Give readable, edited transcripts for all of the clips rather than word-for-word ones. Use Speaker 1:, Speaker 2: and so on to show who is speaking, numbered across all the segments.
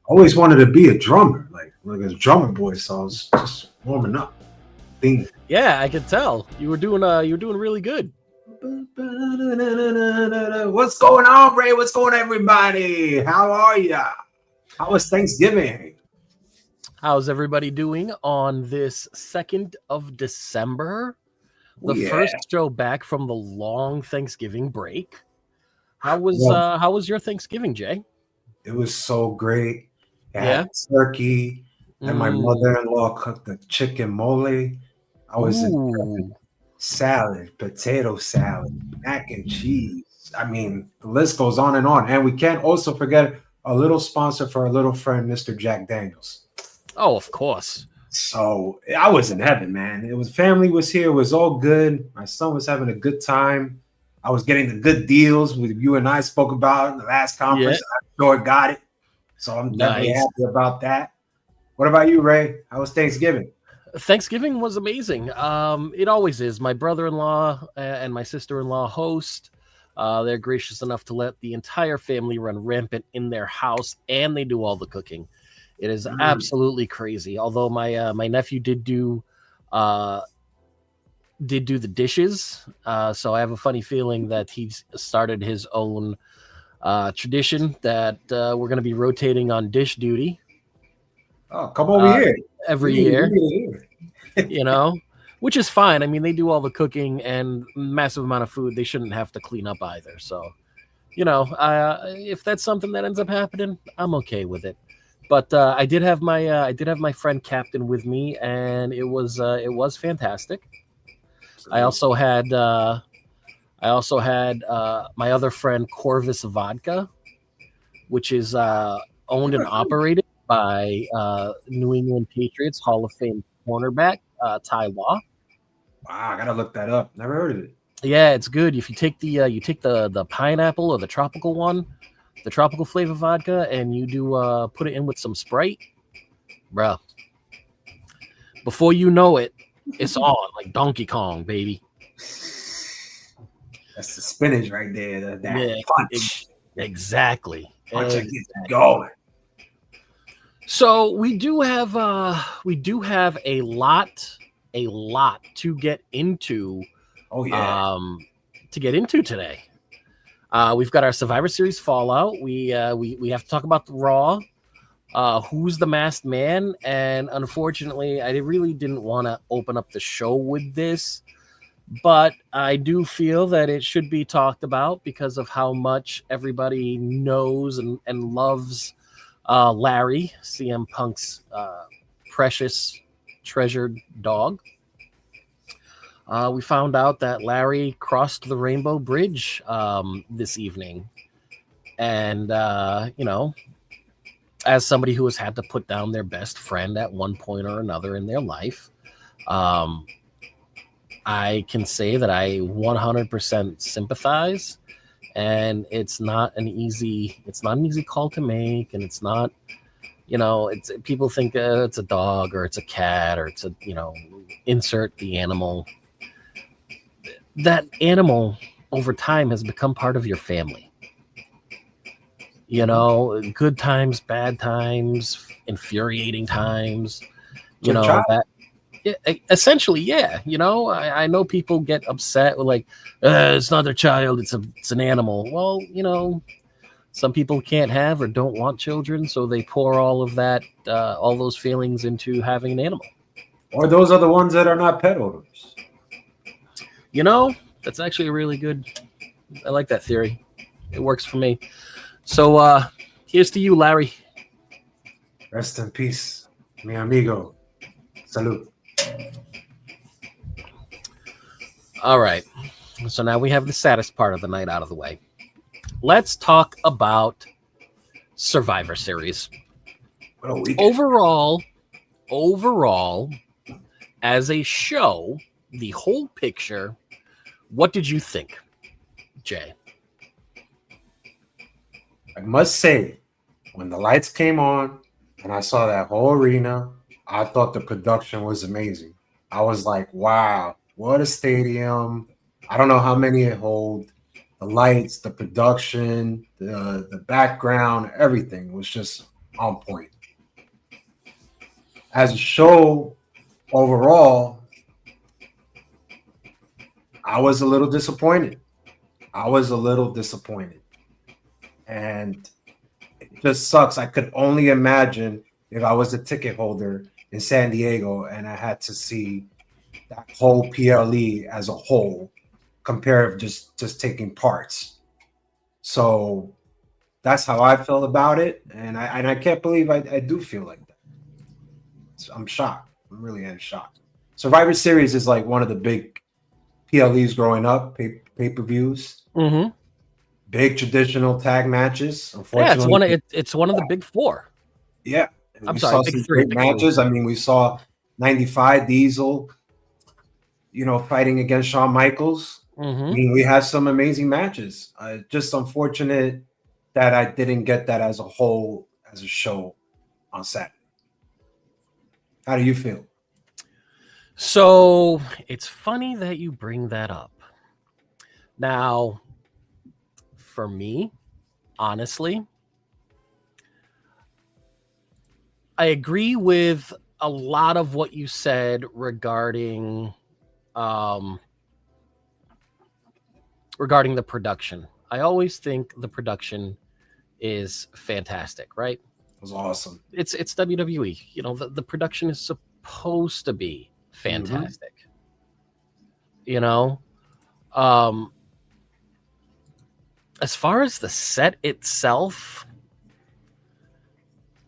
Speaker 1: always wanted to be a drummer, like a drummer boy. So I was just warming up, theme.
Speaker 2: Yeah, I could tell you were doing really good.
Speaker 1: What's going on, Ray? What's going on, everybody? How are ya? How was Thanksgiving?
Speaker 2: How's everybody doing on this 2nd of December?
Speaker 1: Oh
Speaker 2: The
Speaker 1: yeah.
Speaker 2: first show back from the long Thanksgiving break. How was
Speaker 1: Well,
Speaker 2: uh how was your Thanksgiving, Jay?
Speaker 1: it was so great. I
Speaker 2: Yeah.
Speaker 1: had turkey, and my
Speaker 2: Mm.
Speaker 1: mother-in-law cooked the chicken mole. I was in
Speaker 2: Ooh.
Speaker 1: salad, potato salad, mac and cheese. I mean, the list goes on and on. And we can't also forget a little sponsor for our little friend, Mr. Jack Daniels.
Speaker 2: Oh, of course.
Speaker 1: So I was in heaven, man. It was family was here. It was all good. My son was having a good time. I was getting the good deals with you and I spoke about in the last
Speaker 2: Yeah.
Speaker 1: conference. I'm sure got it. So I'm definitely
Speaker 2: Nice.
Speaker 1: happy about that. What about you, Ray? How was Thanksgiving?
Speaker 2: Thanksgiving was amazing. It always is. My brother-in-law and my sister-in-law host. They're gracious enough to let the entire family run rampant in their house, and they do all the cooking. It is
Speaker 1: Mm.
Speaker 2: absolutely crazy. Although my nephew uh, did do the dishes, so I have a funny feeling that he's started his own tradition that we're going to be rotating on dish duty
Speaker 1: Oh, come over
Speaker 2: uh,
Speaker 1: here.
Speaker 2: every
Speaker 1: We
Speaker 2: year.
Speaker 1: need to hear.
Speaker 2: You know, which is fine. I mean, they do all the cooking and massive amount of food. They shouldn't have to clean up either. So, if that's something that ends up happening, I'm okay with it. But I did have my friend Captain with me, and it was fantastic. I
Speaker 1: Salute.
Speaker 2: also had my other friend Corvus Vodka, which is owned and operated by New England Patriots Hall of Fame cornerback Ty Law.
Speaker 1: Wow, I gotta look that up. Never heard of it.
Speaker 2: Yeah, it's good. If you take the pineapple or the tropical one, the tropical flavor vodka, and you do put it in with some Sprite, bruh. Before you know it, it's on like Donkey Kong, baby.
Speaker 1: That's the spinach right there. That
Speaker 2: Yeah, e-
Speaker 1: punch.
Speaker 2: exactly.
Speaker 1: Punch that gets you
Speaker 2: Exactly.
Speaker 1: going.
Speaker 2: So we do have a lot to get into
Speaker 1: Oh yeah.
Speaker 2: um to get into today. We've got our Survivor Series fallout. We have to talk about the Raw. Who's the masked man? And unfortunately, I really didn't want to open up the show with this, but I do feel that it should be talked about because of how much everybody knows and loves Larry, CM Punk's precious, treasured dog. We found out that Larry crossed the Rainbow Bridge this evening. And, as somebody who has had to put down their best friend at one point or another in their life, um, I can say that I 100% sympathize. And it's not an easy call to make, and it's not, it's people think it's a dog or it's a cat or it's a, insert the animal. That animal over time has become part of your family.
Speaker 1: Mhm.
Speaker 2: Good times, bad times, infuriating times.
Speaker 1: It's your child.
Speaker 2: That yeah, essentially, yeah. I know people get upset with like, it's not their child, it's an animal. Well, some people can't have or don't want children, so they pour all those feelings into having an animal.
Speaker 1: Or those are the ones that are not pet owners.
Speaker 2: You know, that's actually a really good. I like that theory. It works for me. So here's to you, Larry.
Speaker 1: Rest in peace, mi amigo. Salute.
Speaker 2: All right. So now we have the saddest part of the night out of the way. Let's talk about Survivor Series.
Speaker 1: What a weekend.
Speaker 2: Overall, as a show, the whole picture, what did you think, Jay?
Speaker 1: I must say, when the lights came on and I saw that whole arena, I thought the production was amazing. I was like, wow, what a stadium. I don't know how many it hold. The lights, the production, the background, everything was just on point. As a show overall, I was a little disappointed. And it just sucks. I could only imagine if I was a ticket holder in San Diego and I had to see that whole PLE as a whole compared to just taking parts. So that's how I felt about it. And I can't believe I do feel like that. So I'm shocked. I'm really am shocked. Survivor Series is like one of the big PLEs growing up, pay-per-views.
Speaker 2: Mm-hmm.
Speaker 1: Big traditional tag matches.
Speaker 2: Unfortunately, it's one of the big four.
Speaker 1: Yeah,
Speaker 2: I'm sorry,
Speaker 1: big three matches. Four. I mean, we saw 95 Diesel, fighting against Shawn Michaels.
Speaker 2: Mm-hmm.
Speaker 1: I mean, we had some amazing matches. Just unfortunate that I didn't get that as a whole, as a show on Saturday. How do you feel?
Speaker 2: So it's funny that you bring that up. Now, for me, honestly, I agree with a lot of what you said regarding the production. I always think the production is fantastic, right?
Speaker 1: It was awesome.
Speaker 2: It's WWE. The production is supposed to be fantastic. Mm-hmm. As far as the set itself,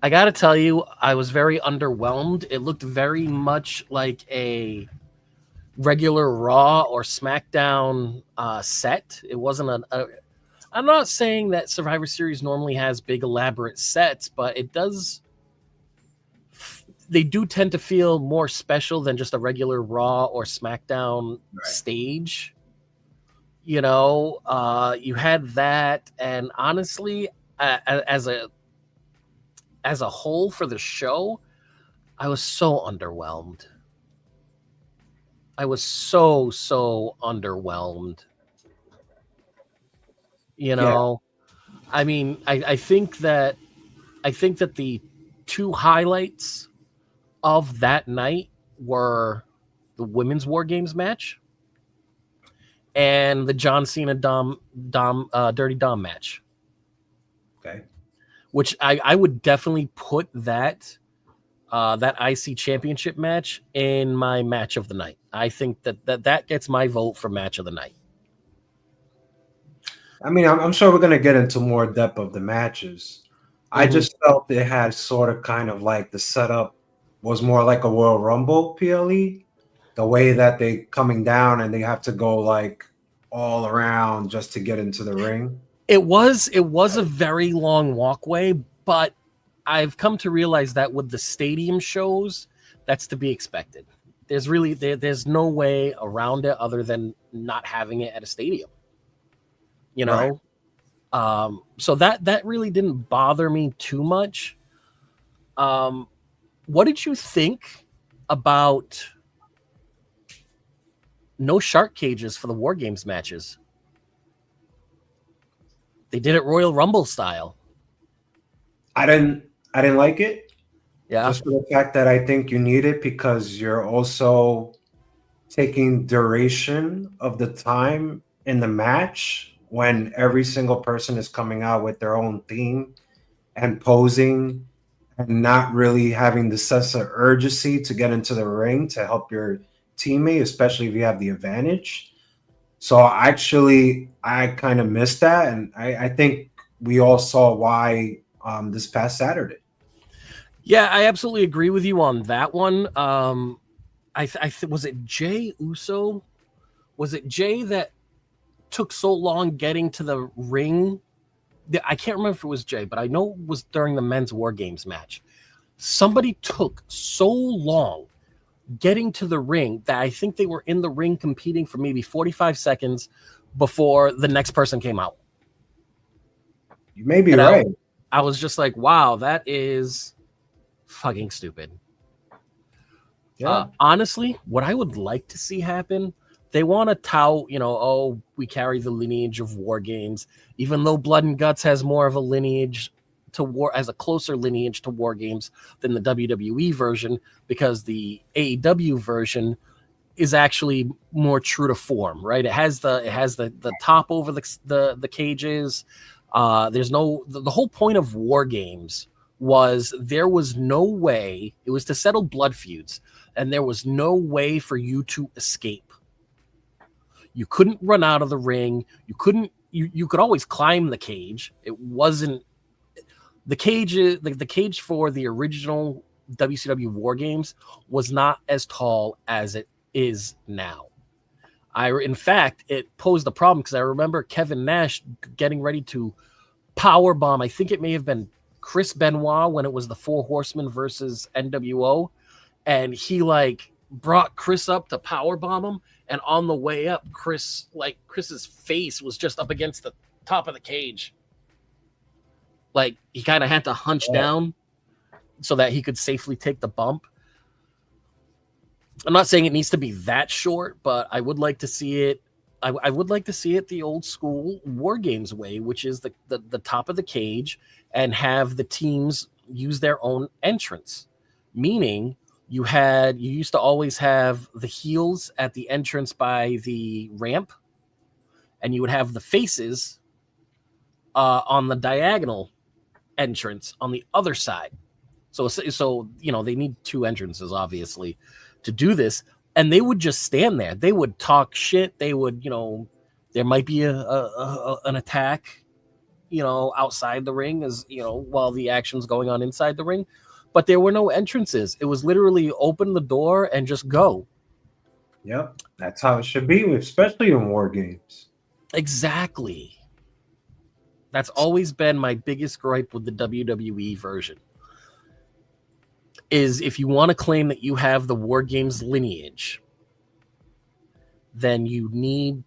Speaker 2: I got to tell you, I was very underwhelmed. It looked very much like a regular Raw or SmackDown set. It wasn't I'm not saying that Survivor Series normally has big elaborate sets, but they do tend to feel more special than just a regular Raw or SmackDown stage. You had that, and honestly, as a whole for the show, I was so underwhelmed. I was so underwhelmed. I mean, I think that the two highlights of that night were the women's War Games match and the John Cena Dirty Dom match.
Speaker 1: Okay.
Speaker 2: Which I would definitely put that IC championship match in my match of the night. I think that gets my vote for match of the night.
Speaker 1: I mean, I'm sure we're going to get into more depth of the matches. Mm-hmm. I just felt they had sort of kind of like the setup was more like a Royal Rumble PLE. The way that they coming down and they have to go like all around just to get into the ring.
Speaker 2: It was a very long walkway, but I've come to realize that with the stadium shows, that's to be expected. There's no way around it other than not having it at a stadium. Right. So that really didn't bother me too much. What did you think about no shark cages for the War Games matches? They did it Royal Rumble style.
Speaker 1: I didn't like it.
Speaker 2: Yeah.
Speaker 1: Just for the fact that I think you need it because you're also taking duration of the time in the match when every single person is coming out with their own theme and posing and not really having the sense of urgency to get into the ring to help your teammate, especially if you have the advantage. So actually, I kind of missed that. And I think we all saw why this past Saturday.
Speaker 2: Yeah, I absolutely agree with you on that one. Was it Jay Uso? Was it Jay that took so long getting to the ring? I can't remember if it was Jay, but I know it was during the men's War Games match. Somebody took so long getting to the ring that I think they were in the ring competing for maybe 45 seconds before the next person came out.
Speaker 1: You may be right.
Speaker 2: I was just like, wow, that is fucking stupid.
Speaker 1: Yeah.
Speaker 2: Honestly, what I would like to see happen, they want to tout, we carry the lineage of War Games, even though Blood and Guts has more of a lineage to war as a closer lineage to War Games than the WWE version, because the AEW version is actually more true to form, right? It has the top over the cages. There's no the whole point of War Games was there was no way, it was to settle blood feuds, and there was no way for you to escape. You couldn't run out of the ring. You could always climb the cage. It wasn't the cage. The cage for the original WCW War Games was not as tall as it is now. In fact, it posed a problem because I remember Kevin Nash getting ready to power bomb. I think it may have been Chris Benoit when it was the Four Horsemen versus NWO, and he brought Chris up to power bomb him, and on the way up, Chris's face was just up against the top of the cage. Like, he kind of had to hunch down so that he could safely take the bump. I'm not saying it needs to be that short, but I would like to see it. I would like to see it the old school War Games way, which is the top of the cage, and have the teams use their own entrance. Meaning, you used to always have the heels at the entrance by the ramp, and you would have the faces on the diagonal entrance on the other side. So they need two entrances, obviously, to do this, and they would just stand there. They would talk shit. They would, there might be an attack, outside the ring, as while the action's going on inside the ring, but there were no entrances. It was literally open the door and just go.
Speaker 1: Yep, that's how it should be, especially in War Games.
Speaker 2: Exactly. That's always been my biggest gripe with the WWE version. Is if you want to claim that you have the War Games lineage, then you need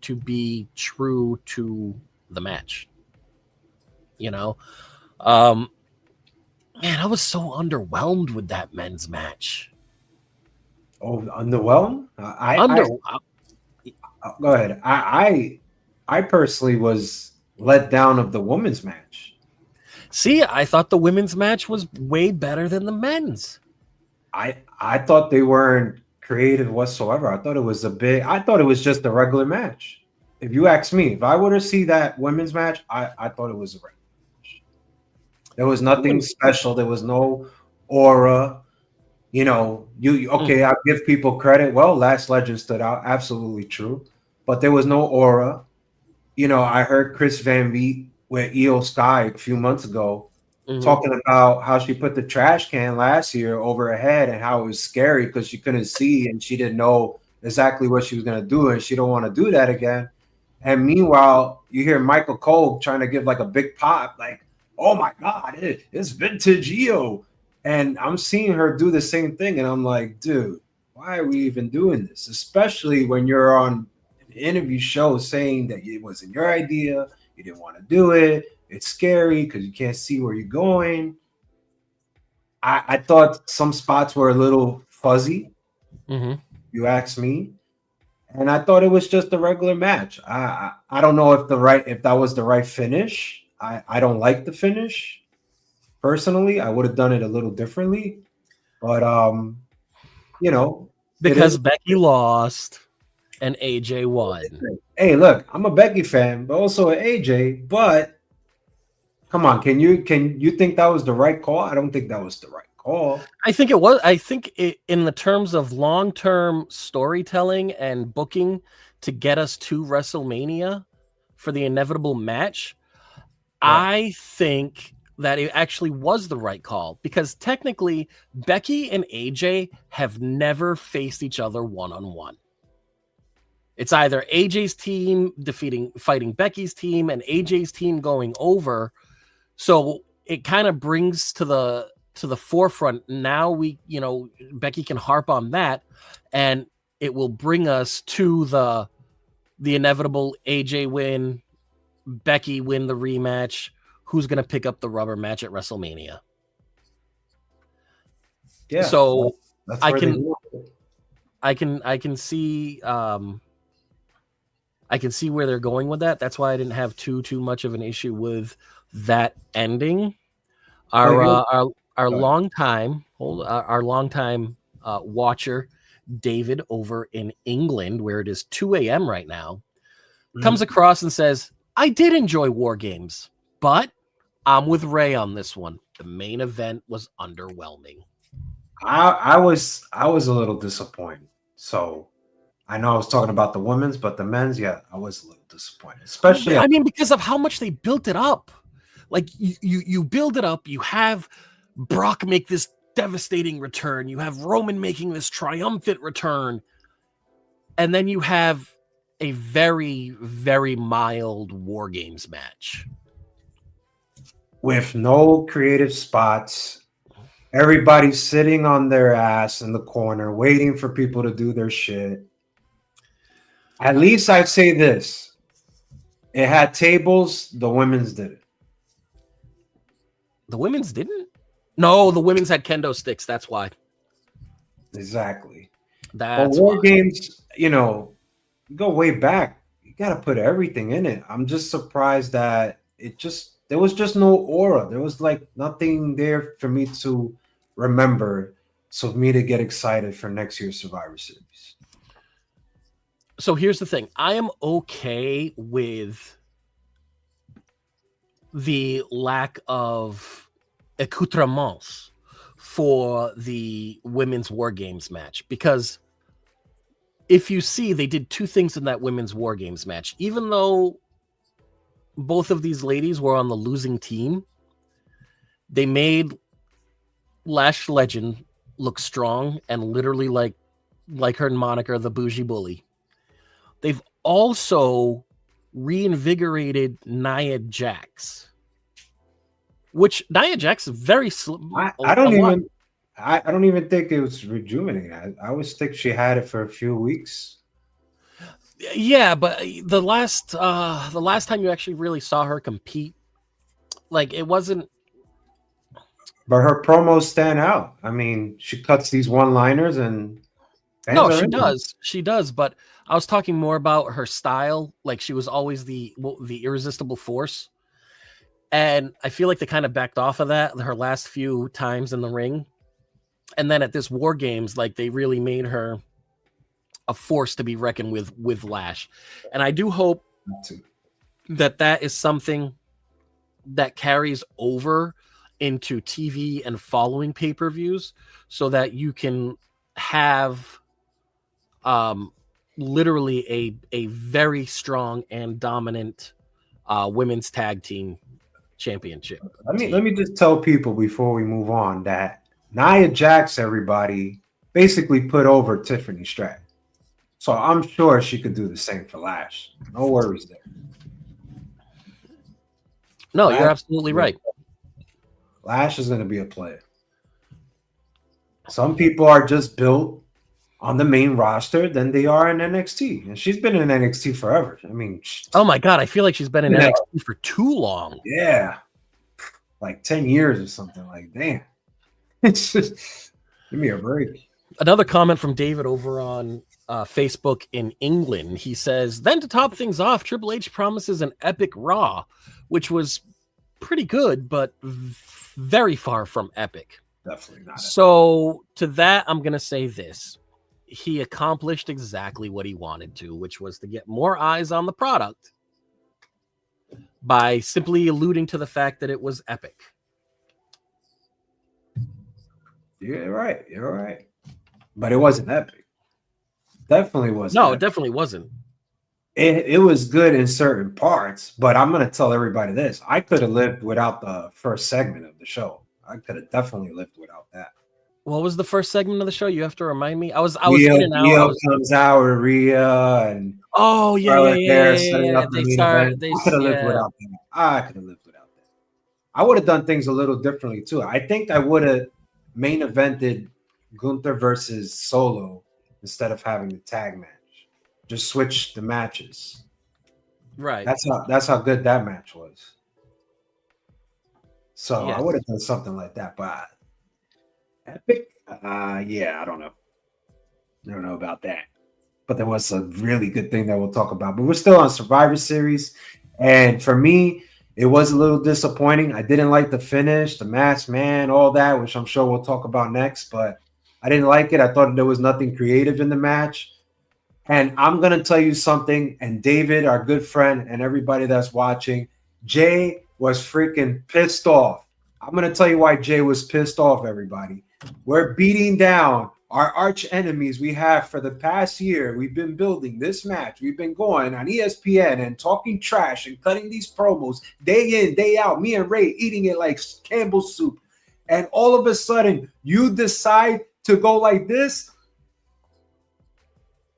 Speaker 2: to be true to the match. Man, I was so underwhelmed with that men's match.
Speaker 1: Oh, underwhelmed? Go ahead. I personally was let down of the women's match.
Speaker 2: See, I thought the women's match was way better than the men's.
Speaker 1: I thought they weren't creative whatsoever. I thought it was just a regular match. If you ask me, if I were to see that women's match, I thought it was a regular match. There was nothing special. There was no aura. I'll give people credit. Well, Last Legend stood out. Absolutely true. But there was no aura. I heard Chris Van Vliet with Io Sky a few months ago talking about how she put the trash can last year over her head and how it was scary because she couldn't see and she didn't know exactly what she was going to do, and she don't want to do that again. And meanwhile, you hear Michael Cole trying to give like a big pop, like, oh my God, it's vintage Io. And I'm seeing her do the same thing. And I'm like, dude, why are we even doing this? Especially when you're on an interview show saying that it wasn't your idea. You didn't want to do it. It's scary because you can't see where you're going. I thought some spots were a little fuzzy. You ask me. And I thought it was just a regular match. I don't know if that was the right finish. I don't like the finish. Personally, I would have done it a little differently. But
Speaker 2: because Becky lost and AJ won.
Speaker 1: Hey, look, I'm a Becky fan, but also an AJ. But come on, can you think that was the right call? I don't think that was the right call.
Speaker 2: I think it was. I think in the terms of long-term storytelling and booking to get us to WrestleMania for the inevitable match, I think that it actually was the right call, because technically Becky and AJ have never faced each other one-on-one. It's either AJ's team fighting Becky's team and AJ's team going over. So it kind of brings to the forefront. Now Becky can harp on that, and it will bring us to the inevitable AJ win, Becky win the rematch. Who's going to pick up the rubber match at WrestleMania?
Speaker 1: Yeah.
Speaker 2: So
Speaker 1: that's
Speaker 2: I can see I can see where they're going with that. That's why I didn't have too much of an issue with that ending. Our
Speaker 1: Like,
Speaker 2: uh, our our
Speaker 1: go ahead.
Speaker 2: longtime watcher, David over in England, where it is 2 a.m. right now, comes
Speaker 1: Mhm.
Speaker 2: across and says, "I did enjoy War Games, but I'm with Ray on this one. The main event was underwhelming."
Speaker 1: I was a little disappointed. So I know I was talking about the women's, but the men's, yeah, I was a little disappointed, especially
Speaker 2: I mean, because of how much they built it up. Like you build it up, you have Brock make this devastating return, you have Roman making this triumphant return, and then you have a very, very mild War Games match.
Speaker 1: with no creative spots. Everybody's sitting on their ass in the corner, waiting for people to do their shit. At least I'd say this: it had tables. The women's did it.
Speaker 2: The women's didn't? No, the women's had kendo sticks. That's why.
Speaker 1: Exactly. But
Speaker 2: That's
Speaker 1: war
Speaker 2: why.
Speaker 1: games, go way back. You got to put everything in it. I'm just surprised that there was just no aura. There was like nothing there for me to remember, so for me to get excited for next year's Survivor Series.
Speaker 2: So here's the thing. I am okay with the lack of accoutrements for the women's War Games match, because if you see, they did two things in that women's War Games match. Even though both of these ladies were on the losing team, they made Lash Legend look strong and literally like her moniker, the bougie bully. They've also reinvigorated Nia Jax, which Nia Jax is very
Speaker 1: I don't even I don't even think it was rejuvenating. I always think she had it for a few weeks.
Speaker 2: Yeah, but the last time you actually really saw her compete, like it wasn't.
Speaker 1: But her promos stand out. I mean, she cuts these one-liners and fans
Speaker 2: No,
Speaker 1: are
Speaker 2: she
Speaker 1: into it.
Speaker 2: does. She does, but I was talking more about her style. Like she was always the irresistible force. And I feel like they kind of backed off of that her last few times in the ring. And then at this War Games, like they really made her a force to be reckoned with Lash. And I do hope that is something that carries over into TV and following pay-per-views, so that you can have literally a very strong and dominant women's tag team championship.
Speaker 1: Let me just tell people before we move on that Nia Jax, everybody, basically put over Tiffany Stratton. So I'm sure she could do the same for Lash. No worries there.
Speaker 2: No,
Speaker 1: Lash,
Speaker 2: you're absolutely right.
Speaker 1: Lash is going to be a player. Some people are just built on the main roster than they are in NXT. And she's been in NXT forever. I mean,
Speaker 2: oh my God, I feel like she's been in NXT for too long.
Speaker 1: Yeah. Like 10 years or something. Like, damn. It's just, give me a break.
Speaker 2: Another comment from David over on Facebook in England. He says, then to top things off, Triple H promises an epic Raw, which was pretty good, but very far from epic.
Speaker 1: Definitely not.
Speaker 2: So to that, I'm going to say this. He accomplished exactly what he wanted to, which was to get more eyes on the product by simply alluding to the fact that it was epic.
Speaker 1: You're right. You're right. But it wasn't epic. Definitely wasn't.
Speaker 2: No,
Speaker 1: epic.
Speaker 2: It definitely wasn't.
Speaker 1: It was good in certain parts, but I'm going to tell everybody this. I could have lived without the first segment of the show. I could have definitely lived without that.
Speaker 2: What was the first segment of the show? You have to remind me. I was
Speaker 1: Leo,
Speaker 2: in and out.
Speaker 1: Leo comes out with Rhea and setting up the main event. I could have lived without that. I could have lived without that. I would have done things a little differently too. I think I would have main evented Gunther versus Solo instead of having the tag match. Just switch the matches.
Speaker 2: Right.
Speaker 1: That's how good that match was. So
Speaker 2: Yes.
Speaker 1: I would have done something like that, but epic? Yeah, I don't know. I don't know about that. But there was a really good thing that we'll talk about. But we're still on Survivor Series. And for me, It was a little disappointing. I didn't like the finish, the masked man, all that, which I'm sure we'll talk about next, but I didn't like it. I thought there was nothing creative in the match. And I'm going to tell you something, and David, our good friend, and everybody that's watching, Jay was freaking pissed off. I'm going to tell you why Jay was pissed off, everybody. We're beating down our arch enemies we have for the past year. We've been building this match. We've been going on ESPN and talking trash and cutting these promos day in, day out. Me and Ray eating it like Campbell's soup. And all of a sudden, you decide to go like this.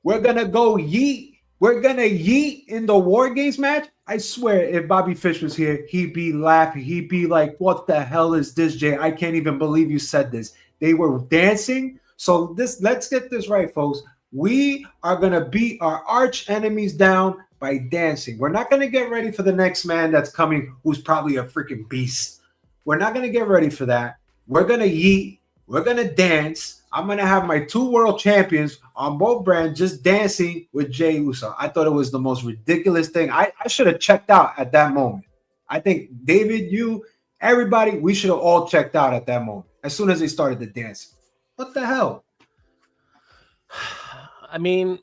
Speaker 1: We're going to go yeet. We're going to yeet in the War Games match. I swear, if Bobby Fish was here, he'd be laughing. He'd be like, what the hell is this, Jay? I can't even believe you said this. They were dancing. So let's get this right, folks. We are going to beat our arch enemies down by dancing. We're not going to get ready for the next man that's coming, who's probably a freaking beast. We're not going to get ready for that. We're going to yeet. We're going to dance. I'm going to have my 2 world champions on both brands just dancing with Jey Uso. I thought it was the most ridiculous thing. I should have checked out at that moment. I think David, you, everybody, we should have all checked out at that moment as soon as they started the dance. What the hell?
Speaker 2: I mean,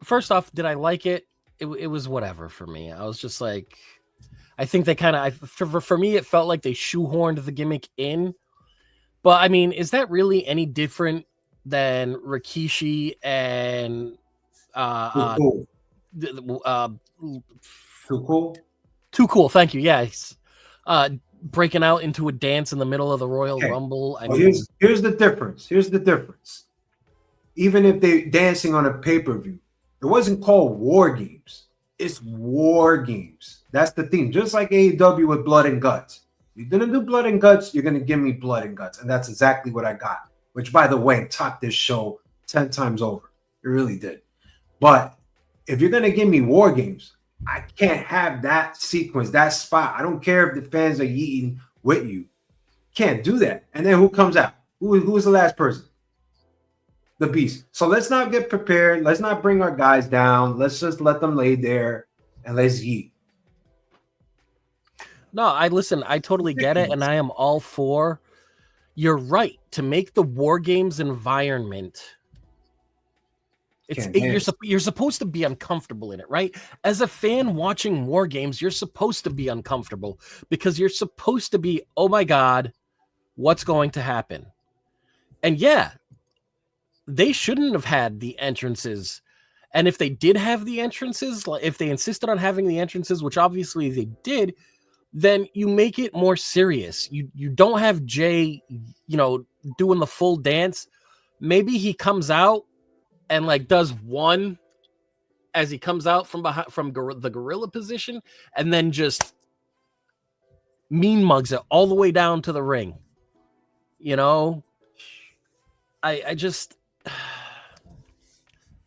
Speaker 2: first off, did I like it? It was whatever for me. I was just like, I think they kind of, for me, it felt like they shoehorned the gimmick in. But I mean, is that really any different than Rikishi and
Speaker 1: Too Cool?
Speaker 2: Too Cool, thank you. Yes. Breaking out into a dance in the middle of the Royal Rumble. I mean,
Speaker 1: here's the difference. Here's the difference. Even if they're dancing on a pay-per-view, it wasn't called War Games. It's War Games. That's the theme. Just like AEW with Blood and Guts. You're going to do Blood and Guts, you're going to give me Blood and Guts. And that's exactly what I got. Which, by the way, topped this show 10 times over. It really did. But if you're going to give me War Games, I can't have that sequence, that spot. I don't care if the fans are yeeting with you. Can't do that. And then who comes out? Who is the last person? The Beast. So let's not get prepared. Let's not bring our guys down. Let's just let them lay there and let's yeet.
Speaker 2: No, I totally get it. And I am all for, you're right, to make the War Games environment. You're supposed to be uncomfortable in it, right? As a fan watching War Games, you're supposed to be uncomfortable because you're supposed to be, oh my God, what's going to happen? And yeah, they shouldn't have had the entrances. And if they did have the entrances, like if they insisted on having the entrances, which obviously they did, then you make it more serious. You don't have Jay, doing the full dance. Maybe he comes out and like does one as he comes out from the gorilla position, and then just mean mugs it all the way down to the ring. I just,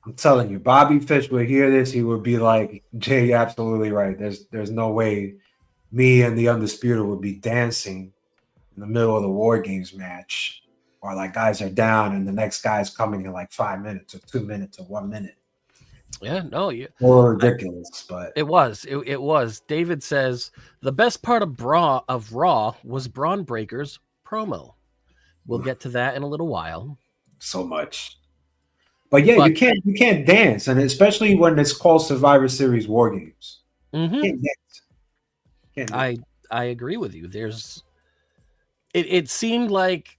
Speaker 1: I'm telling you, Bobby Fish would hear this. He would be like, Jay, you're absolutely right. There's no way me and the Undisputed would be dancing in the middle of the War Games match. Or like guys are down and the next guy's coming in like 5 minutes or 2 minutes or 1 minute.
Speaker 2: Yeah, no,
Speaker 1: more ridiculous, but
Speaker 2: it was. David says the best part of Raw was Braun Breaker's promo. We'll get to that in a little while.
Speaker 1: So much, but yeah, you can't dance, and especially when it's called Survivor Series War Games.
Speaker 2: Mm-hmm.
Speaker 1: You can't dance. Can't dance.
Speaker 2: I agree with you. It seemed like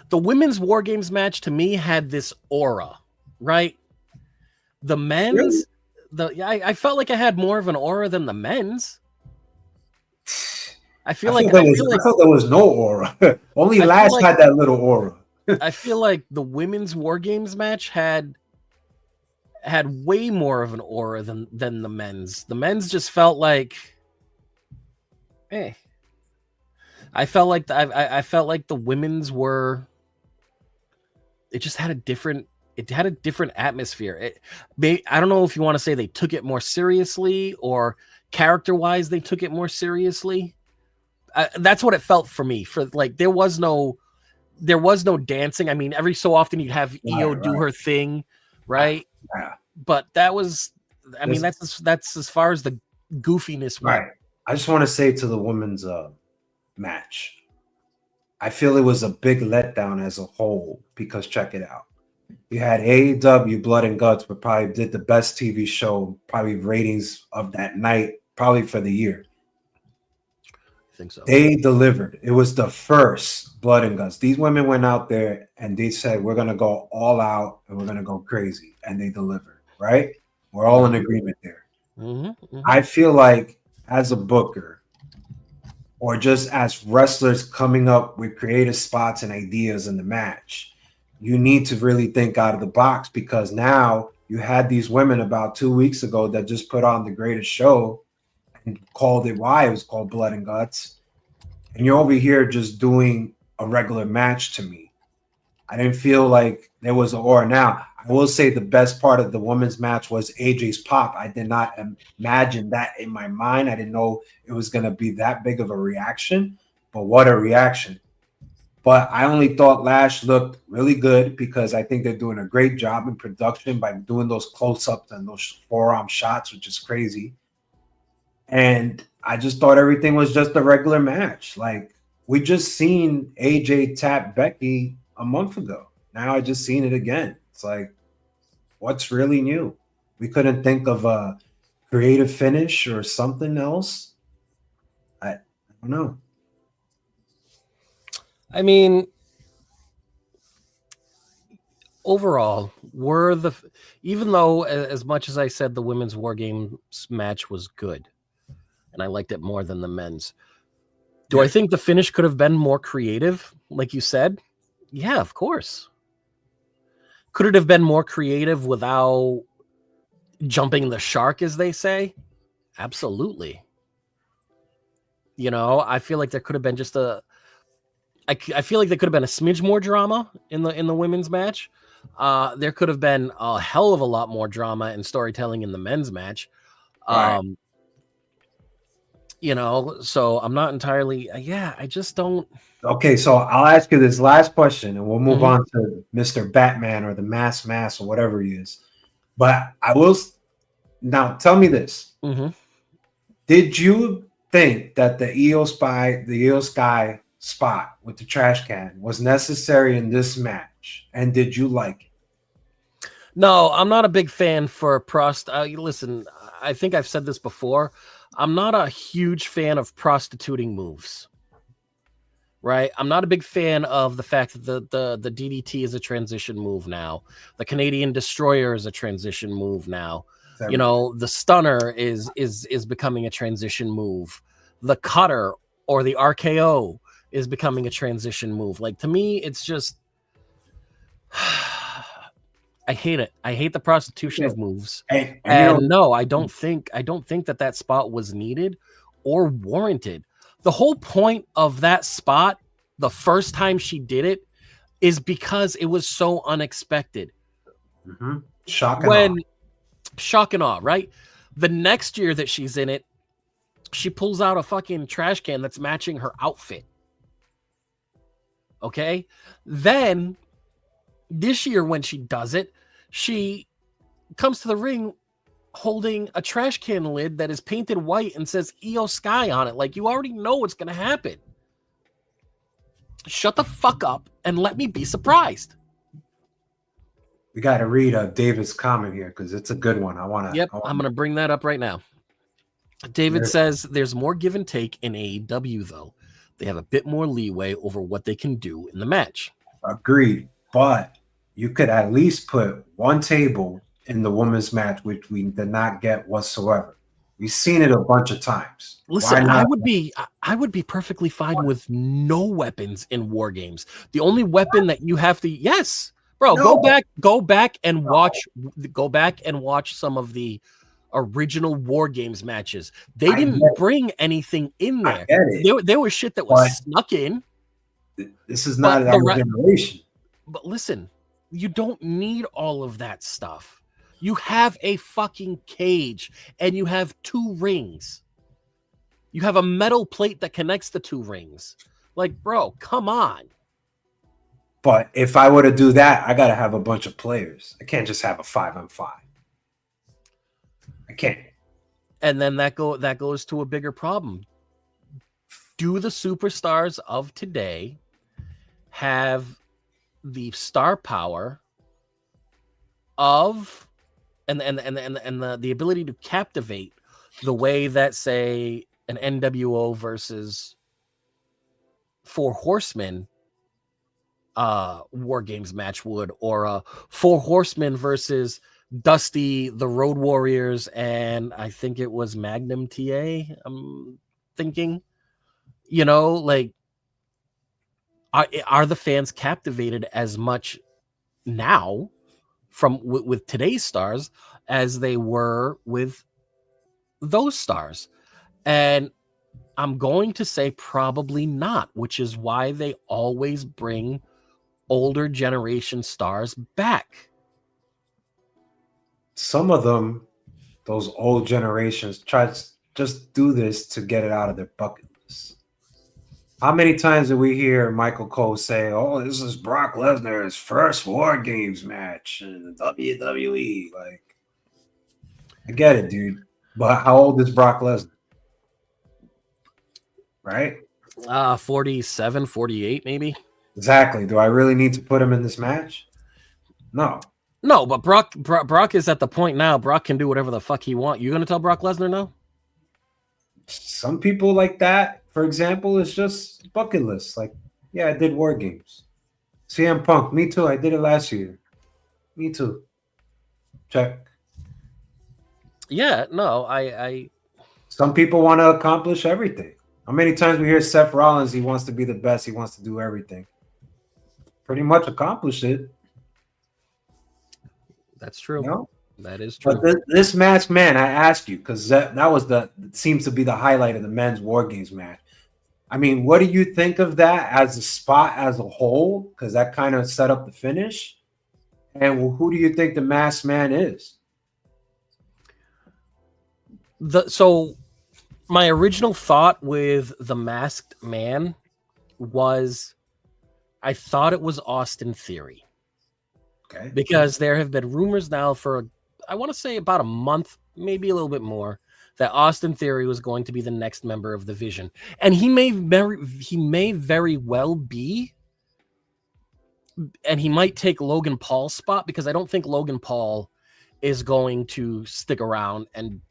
Speaker 2: the women's War Games match to me had this aura, right? The men's,
Speaker 1: really?
Speaker 2: I felt like I had more of an aura than the men's. I felt
Speaker 1: there was no aura. Only Lash had that little aura.
Speaker 2: I feel like the women's War Games match had way more of an aura than the men's. The men's just felt like, I felt like the women's were. It just had a different. It had a different atmosphere. I don't know if you want to say they took it more seriously or character-wise they took it more seriously. That's what it felt for me. For like there was no dancing. I mean, every so often you'd have Io do her thing, right?
Speaker 1: Yeah.
Speaker 2: But that was I mean, that's as far as the goofiness went.
Speaker 1: Right. I just want to say to the women's match, I feel it was a big letdown as a whole because check it out. You had AEW Blood and Guts, but probably did the best TV show, probably ratings of that night, probably for the year.
Speaker 2: I think so.
Speaker 1: They delivered. It was the first Blood and Guts. These women went out there and they said, we're going to go all out and we're going to go crazy. And they delivered, right? We're all in agreement there. I feel like as a booker or just as wrestlers coming up with creative spots and ideas in the match, you need to really think out of the box because now you had these women about 2 weeks ago that just put on the greatest show and called it why it was called Blood and Guts. And you're over here just doing a regular match to me. I didn't feel like there was an or. Now, I will say the best part of the women's match was AJ's pop. I did not imagine that in my mind. I didn't know it was going to be that big of a reaction, but what a reaction. But I only thought Lash looked really good because I think they're doing a great job in production by doing those close-ups and those forearm shots, which is crazy. And I just thought everything was just a regular match. Like, we just seen AJ tap Becky a month ago. Now I just seen it again. It's like, what's really new? We couldn't think of a creative finish or something else. I don't know.
Speaker 2: I mean, overall, even though as much as I said the women's War Games match was good, and I liked it more than the men's, do I think the finish could have been more creative, like you said? Yeah, of course. Could it have been more creative without jumping the shark, as they say? Absolutely. You know, I feel like there could have been just I feel like there could have been a smidge more drama in the women's match. There could have been a hell of a lot more drama and storytelling in the men's match.
Speaker 1: Right.
Speaker 2: You know, so I'm not entirely. I just don't.
Speaker 1: Okay, so I'll ask you this last question, and we'll move on to Mr. Batman or the Mass or whatever he is. But I will now tell me this: did you think that the Io Sky spot with the trash can was necessary in this match, and did you like it?
Speaker 2: No, I'm not a big fan for listen, I think I've said this before. I'm not a huge fan of prostituting moves. Right? I'm not a big fan of the fact that the DDT is a transition move now. The Canadian Destroyer is a transition move now. You know, the Stunner is becoming a transition move. The Cutter or the RKO is becoming a transition move. Like, to me, it's just I hate it. I hate the prostitution of moves. And no, I don't think that spot was needed or warranted. The whole point of that spot, the first time she did it, is because it was so unexpected.
Speaker 1: Shock
Speaker 2: and awe, right? The next year that she's in it, she pulls out a fucking trash can that's matching her outfit. Okay? Then, this year when she does it, she comes to the ring holding a trash can lid that is painted white and says Io Sky on it. Like, you already know what's going to happen. Shut the fuck up and let me be surprised.
Speaker 1: We got to read David's comment here because it's a good one. I'm
Speaker 2: going to bring that up right now. David says there's more give and take in AEW, though. They have a bit more leeway over what they can do in the match.
Speaker 1: Agreed. But you could at least put one table in the women's match, which we did not get whatsoever. We've seen it a bunch of times.
Speaker 2: Listen, I would be perfectly fine with no weapons in War Games. The only weapon that you have to go back and watch some of the original War Games matches. They didn't bring anything in there. There was shit that was snuck in.
Speaker 1: This is not our generation.
Speaker 2: But listen, you don't need all of that stuff. You have a fucking cage and you have 2 rings. You have a metal plate that connects the 2 rings. Like, bro, come on.
Speaker 1: But if I were to do that, I got to have a bunch of players. I can't just have a 5-on-5. I can't.
Speaker 2: And then that goes to a bigger problem. Do the superstars of today have the star power of and the ability to captivate the way that, say, an NWO versus Four Horsemen War Games match would, or a Four Horsemen versus Dusty, the Road Warriors, and I think it was Magnum TA. I'm thinking, like, are the fans captivated as much now with today's stars as they were with those stars? And I'm going to say probably not, which is why they always bring older generation stars back.
Speaker 1: Some of them, those old generations, try to just do this to get it out of their bucket list. How many times did we hear Michael Cole say, "Oh, this is Brock Lesnar's first War Games match in the WWE"? Like, I get it, dude. But how old is Brock Lesnar? Right?
Speaker 2: 47, 48, maybe.
Speaker 1: Exactly. Do I really need to put him in this match? No.
Speaker 2: No, but Brock is at the point now. Brock can do whatever the fuck he wants. You gonna tell Brock Lesnar no?
Speaker 1: Some people like that, for example, it's just bucket list. Like, yeah, I did War Games. CM Punk, me too. I did it last year. Me too. Check.
Speaker 2: Yeah, no, I
Speaker 1: Some people want to accomplish everything. How many times we hear Seth Rollins, he wants to be the best, he wants to do everything. Pretty much accomplished it.
Speaker 2: That's true.
Speaker 1: You know?
Speaker 2: That is true.
Speaker 1: But this match, man, I asked you, because that was seems to be the highlight of the men's War Games match. I mean, what do you think of that as a spot as a whole? Because that kind of set up the finish. And who do you think the masked man is?
Speaker 2: So my original thought with the masked man was I thought it was Austin Theory.
Speaker 1: Okay.
Speaker 2: Because there have been rumors now for, I want to say, about a month, maybe a little bit more, that Austin Theory was going to be the next member of the Vision. And he may very well be. And he might take Logan Paul's spot, because I don't think Logan Paul is going to stick around and,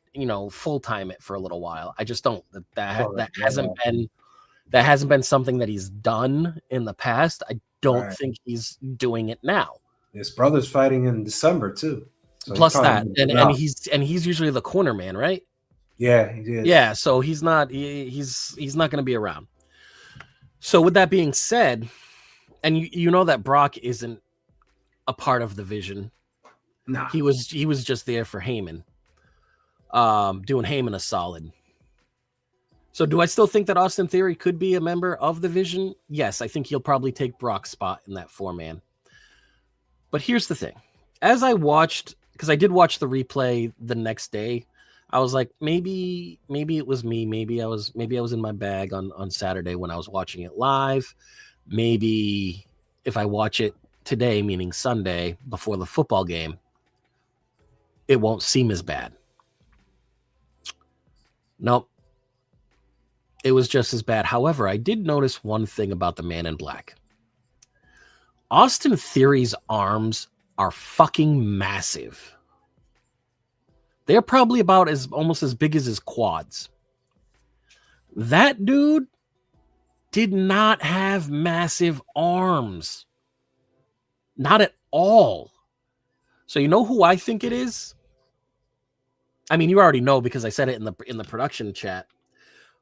Speaker 2: full time it for a little while. I just don't. That hasn't been something that he's done in the past. I don't think he's doing it now.
Speaker 1: His brother's fighting in December too.
Speaker 2: So plus that, and he's usually the corner man, right?
Speaker 1: Yeah, he is.
Speaker 2: Yeah, so he's not going to be around. So with that being said, and you know that Brock isn't a part of the Vision.
Speaker 1: No,
Speaker 2: he was just there for Heyman, doing Heyman a solid. So do I still think that Austin Theory could be a member of the Vision? Yes, I think he'll probably take Brock's spot in that 4-man. But here's the thing. As I watched, because I did watch the replay the next day, I was like, maybe it was me. Maybe I was in my bag on Saturday when I was watching it live. Maybe if I watch it today, meaning Sunday, before the football game, it won't seem as bad. Nope. It was just as bad. However, I did notice one thing about the Man in Black. Austin Theory's arms are fucking massive. They're probably about almost as big as his quads. That dude did not have massive arms. Not at all. So you know who I think it is? I mean, you already know because I said it in the production chat.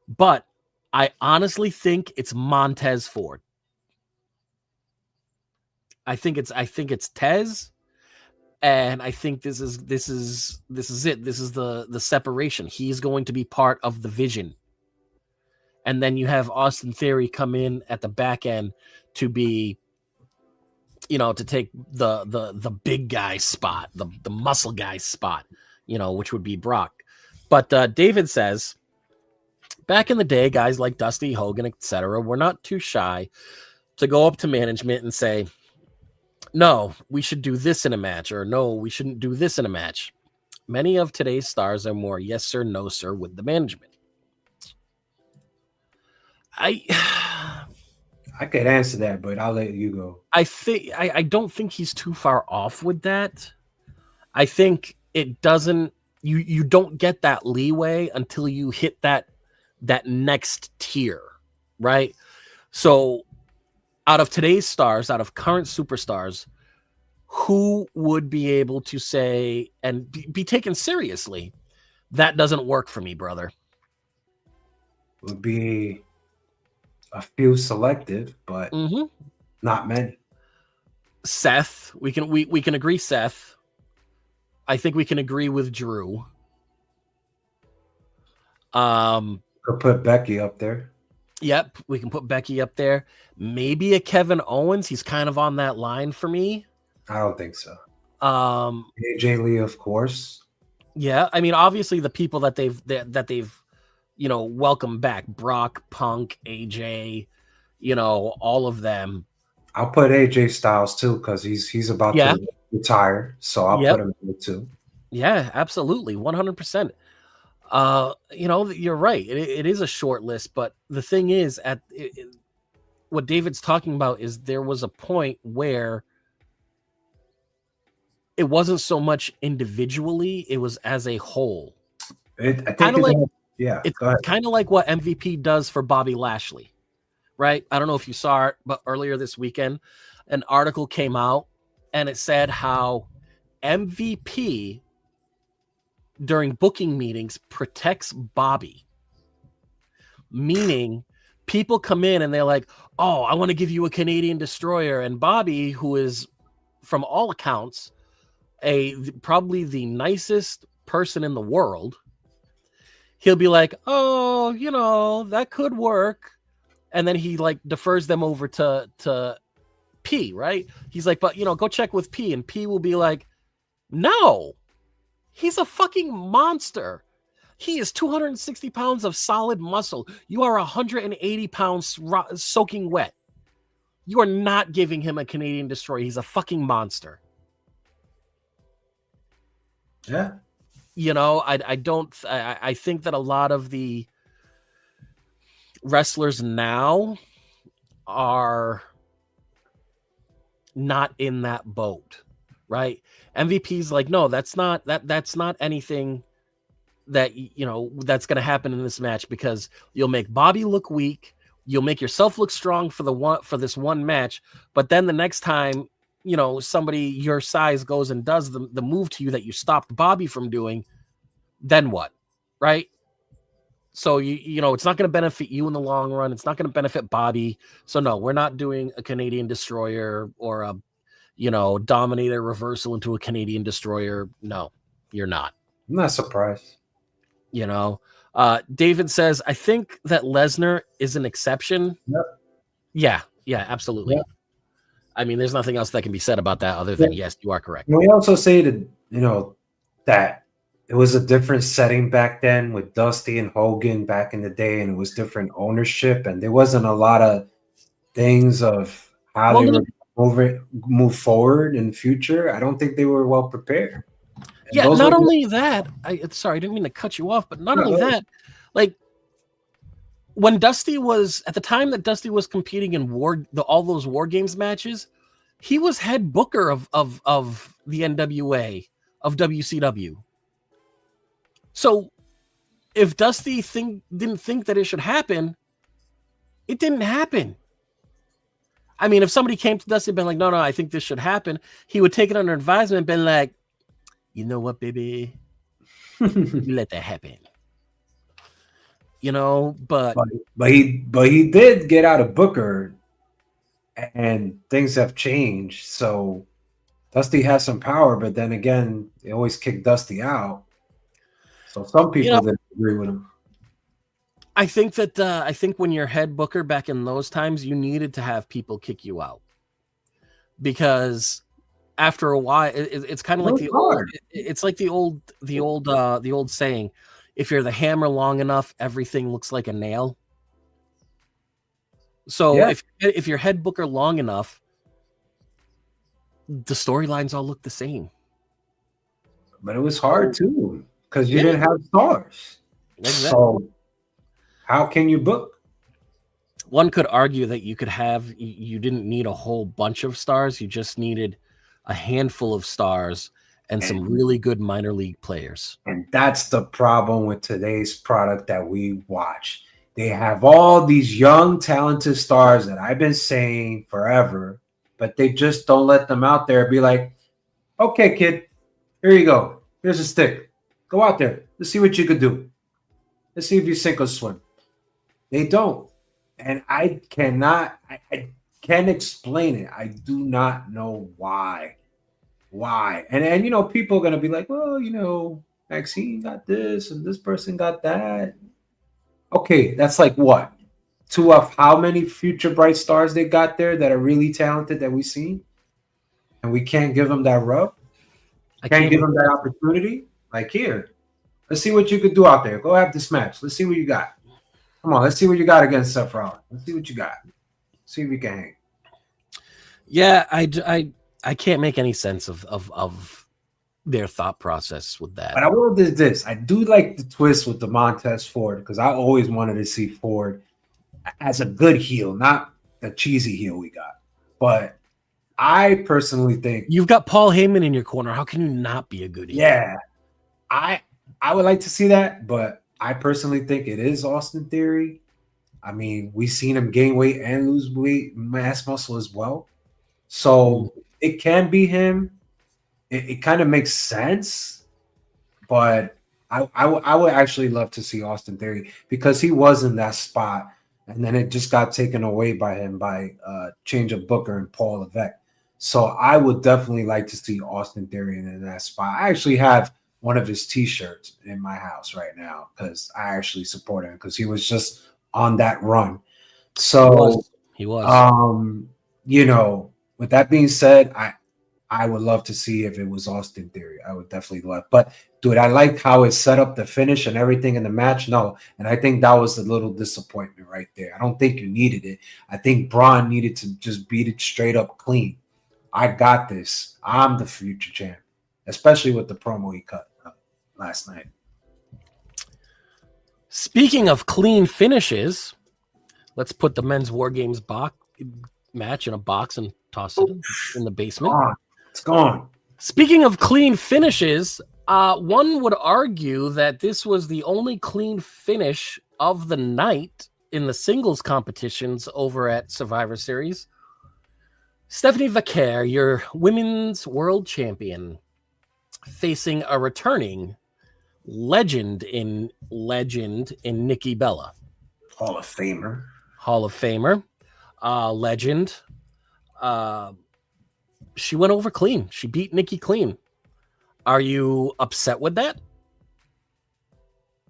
Speaker 2: But I honestly think it's Montez Ford. I think it's Tez, and I think this is it. This is the separation. He's going to be part of the Vision, and then you have Austin Theory come in at the back end to be, to take the big guy spot, the muscle guy spot, which would be Brock. But David says, back in the day, guys like Dusty, Hogan, etc., were not too shy to go up to management and say, no, we should do this in a match, or no, we shouldn't do this in a match. Many of today's stars are more yes sir, no sir with the management. I
Speaker 1: could answer that, but I'll let you go.
Speaker 2: I don't think he's too far off with that. I think it doesn't you don't get that leeway until you hit that next tier, right? So out of today's stars, out of current superstars, who would be able to say and be taken seriously? That doesn't work for me, brother.
Speaker 1: Would be a few selective, but not many.
Speaker 2: Seth, we can agree Seth. I think we can agree with Drew.
Speaker 1: Could put Becky up there.
Speaker 2: Yep, we can put Becky up there. Maybe a Kevin Owens. He's kind of on that line for me.
Speaker 1: I don't think so.
Speaker 2: AJ
Speaker 1: Lee, of course.
Speaker 2: Yeah, I mean, obviously the people that they've welcomed back: Brock, Punk, AJ, all of them.
Speaker 1: I'll put AJ Styles too because he's about to retire, so I'll put him in too.
Speaker 2: Yeah, absolutely, 100%. You're right. It is a short list, but the thing is, what David's talking about is there was a point where it wasn't so much individually; it was as a whole.
Speaker 1: It's kind of
Speaker 2: like what MVP does for Bobby Lashley, right? I don't know if you saw it, but earlier this weekend, an article came out and it said how MVP during booking meetings protects Bobby, meaning people come in and they're like, oh, I want to give you a Canadian destroyer. And Bobby, who is from all accounts, probably the nicest person in the world, he'll be like, oh, that could work. And then he defers them over to P, right? He's like, but go check with P. And P will be like, no, he's a fucking monster. He is 260 pounds of solid muscle. You are 180 pounds soaking wet. You are not giving him a Canadian destroyer. He's a fucking monster.
Speaker 1: Yeah.
Speaker 2: I think that a lot of the wrestlers now are not in that boat, right? MVP's like, no, that's not anything that that's going to happen in this match, because you'll make Bobby look weak, you'll make yourself look strong for this one match, but then the next time somebody your size goes and does the move to you that you stopped Bobby from doing, then what, right? So it's not going to benefit you in the long run. It's not going to benefit Bobby. So no, we're not doing a Canadian destroyer or a Dominator reversal into a Canadian destroyer. No, you're not.
Speaker 1: I'm not surprised.
Speaker 2: David says, I think that Lesnar is an exception.
Speaker 1: Yep.
Speaker 2: Yeah, absolutely. Yep. I mean, there's nothing else that can be said about that other than, yes, you are correct.
Speaker 1: We also say that, that it was a different setting back then with Dusty and Hogan back in the day, and it was different ownership, and there wasn't a lot of things of how they would move forward in the future. I don't think they were well prepared.
Speaker 2: Yeah, not only that, sorry, I didn't mean to cut you off, but not only that, when Dusty was, at the time that Dusty was competing in all those War Games matches, he was head booker of the NWA, of WCW. So if Dusty didn't think that it should happen, it didn't happen. I mean, if somebody came to Dusty and been like, no, I think this should happen, he would take it under advisement and been like, you know what, baby? You let that happen. But
Speaker 1: he did get out of Booker, and things have changed. So Dusty has some power, but then again, they always kick Dusty out. So some people didn't agree with him.
Speaker 2: I think that when you're head booker back in those times, you needed to have people kick you out, because after a while, it's kind of like the old saying, if you're the hammer long enough, everything looks like a nail. So if you're head booker long enough, the storylines all look the same.
Speaker 1: But it was hard too because you
Speaker 2: Yeah.
Speaker 1: didn't have stars.
Speaker 2: Exactly.
Speaker 1: So how can you book?
Speaker 2: One could argue that you didn't need a whole bunch of stars. You just needed a handful of stars and some really good minor league players.
Speaker 1: And that's the problem with today's product that we watch. They have all these young, talented stars that I've been saying forever, but they just don't let them out there and be like, okay, kid, here you go. Here's a stick. Go out there. Let's see what you could do. Let's see if you sink or swim. They don't. And I can't explain it. I do not know why. Why? And you know, people are gonna be like, well, you know, Maxine got this and this person got that. Okay, that's like what? Two of how many future bright stars they got there that are really talented that we see, and we can't give them that rub. Can't give them that opportunity. Like here, let's see what you could do out there. Go have this match. Let's see what you got. Come on, let's see what you got against Seth Rollins. Let's see what you got. See if we can hang.
Speaker 2: Yeah, I can't make any sense of their thought process with that.
Speaker 1: But I will do this. I do like the twist with the Montez Ford because I always wanted to see Ford as a good heel, not the cheesy heel we got. But I personally think
Speaker 2: You've got Paul Heyman in your corner. How can you not be a good heel?
Speaker 1: yeah, I would like to see that, but I personally think it is Austin Theory. I mean, we've seen him gain weight and lose weight, mass muscle as well. So it can be him. It kind of makes sense, but I would actually love to see Austin Theory because he was in that spot, and then it just got taken away by him by change of Booker and Paul Levesque. So I would definitely like to see Austin Theory in that spot. I actually have one of his T-shirts in my house right now because I actually support him because he was just on that run. So
Speaker 2: he was.
Speaker 1: You know, with that being said, I would love to see if it was Austin Theory. I would definitely love. But dude, I like how it set up the finish and everything in the match. No, and I think that was a little disappointment right there. I don't think you needed it. I think Braun needed to just beat it straight up clean. I got this. I'm the future champ, especially with the promo he cut last night.
Speaker 2: Speaking of clean finishes, let's put the men's War Games match in a box and toss it in the basement.
Speaker 1: It's gone.
Speaker 2: Speaking of clean finishes, one would argue that this was the only clean finish of the night in the singles competitions over at Survivor Series. Stephanie Vaquer, your women's world champion, facing a returning legend in Nikki Bella.
Speaker 1: Hall of Famer.
Speaker 2: Legend. She went over clean. She beat Nikki clean. Are you upset with that?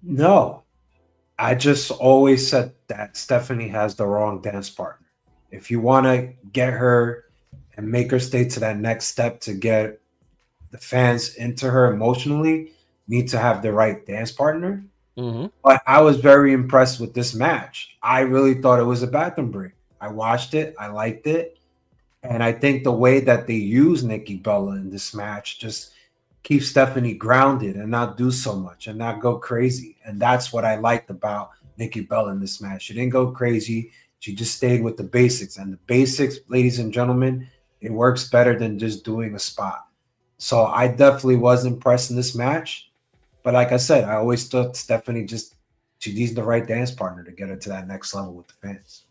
Speaker 1: No. I just always said that Stephanie has the wrong dance partner. If you want to get her and make her stay to that next step to get the fans into her emotionally, need to have the right dance partner.
Speaker 2: Mm-hmm.
Speaker 1: But I was very impressed with this match. I really thought it was a bathroom break. I watched it. I liked it. And I think the way that they use Nikki Bella in this match just keeps Stephanie grounded and not do so much and not go crazy. And that's what I liked about Nikki Bella in this match. She didn't go crazy. She just stayed with the basics. And the basics, ladies and gentlemen, it works better than just doing a spot. So I definitely was impressed in this match. But like I said, I always thought Stephanie she needs the right dance partner to get her to that next level with the fans.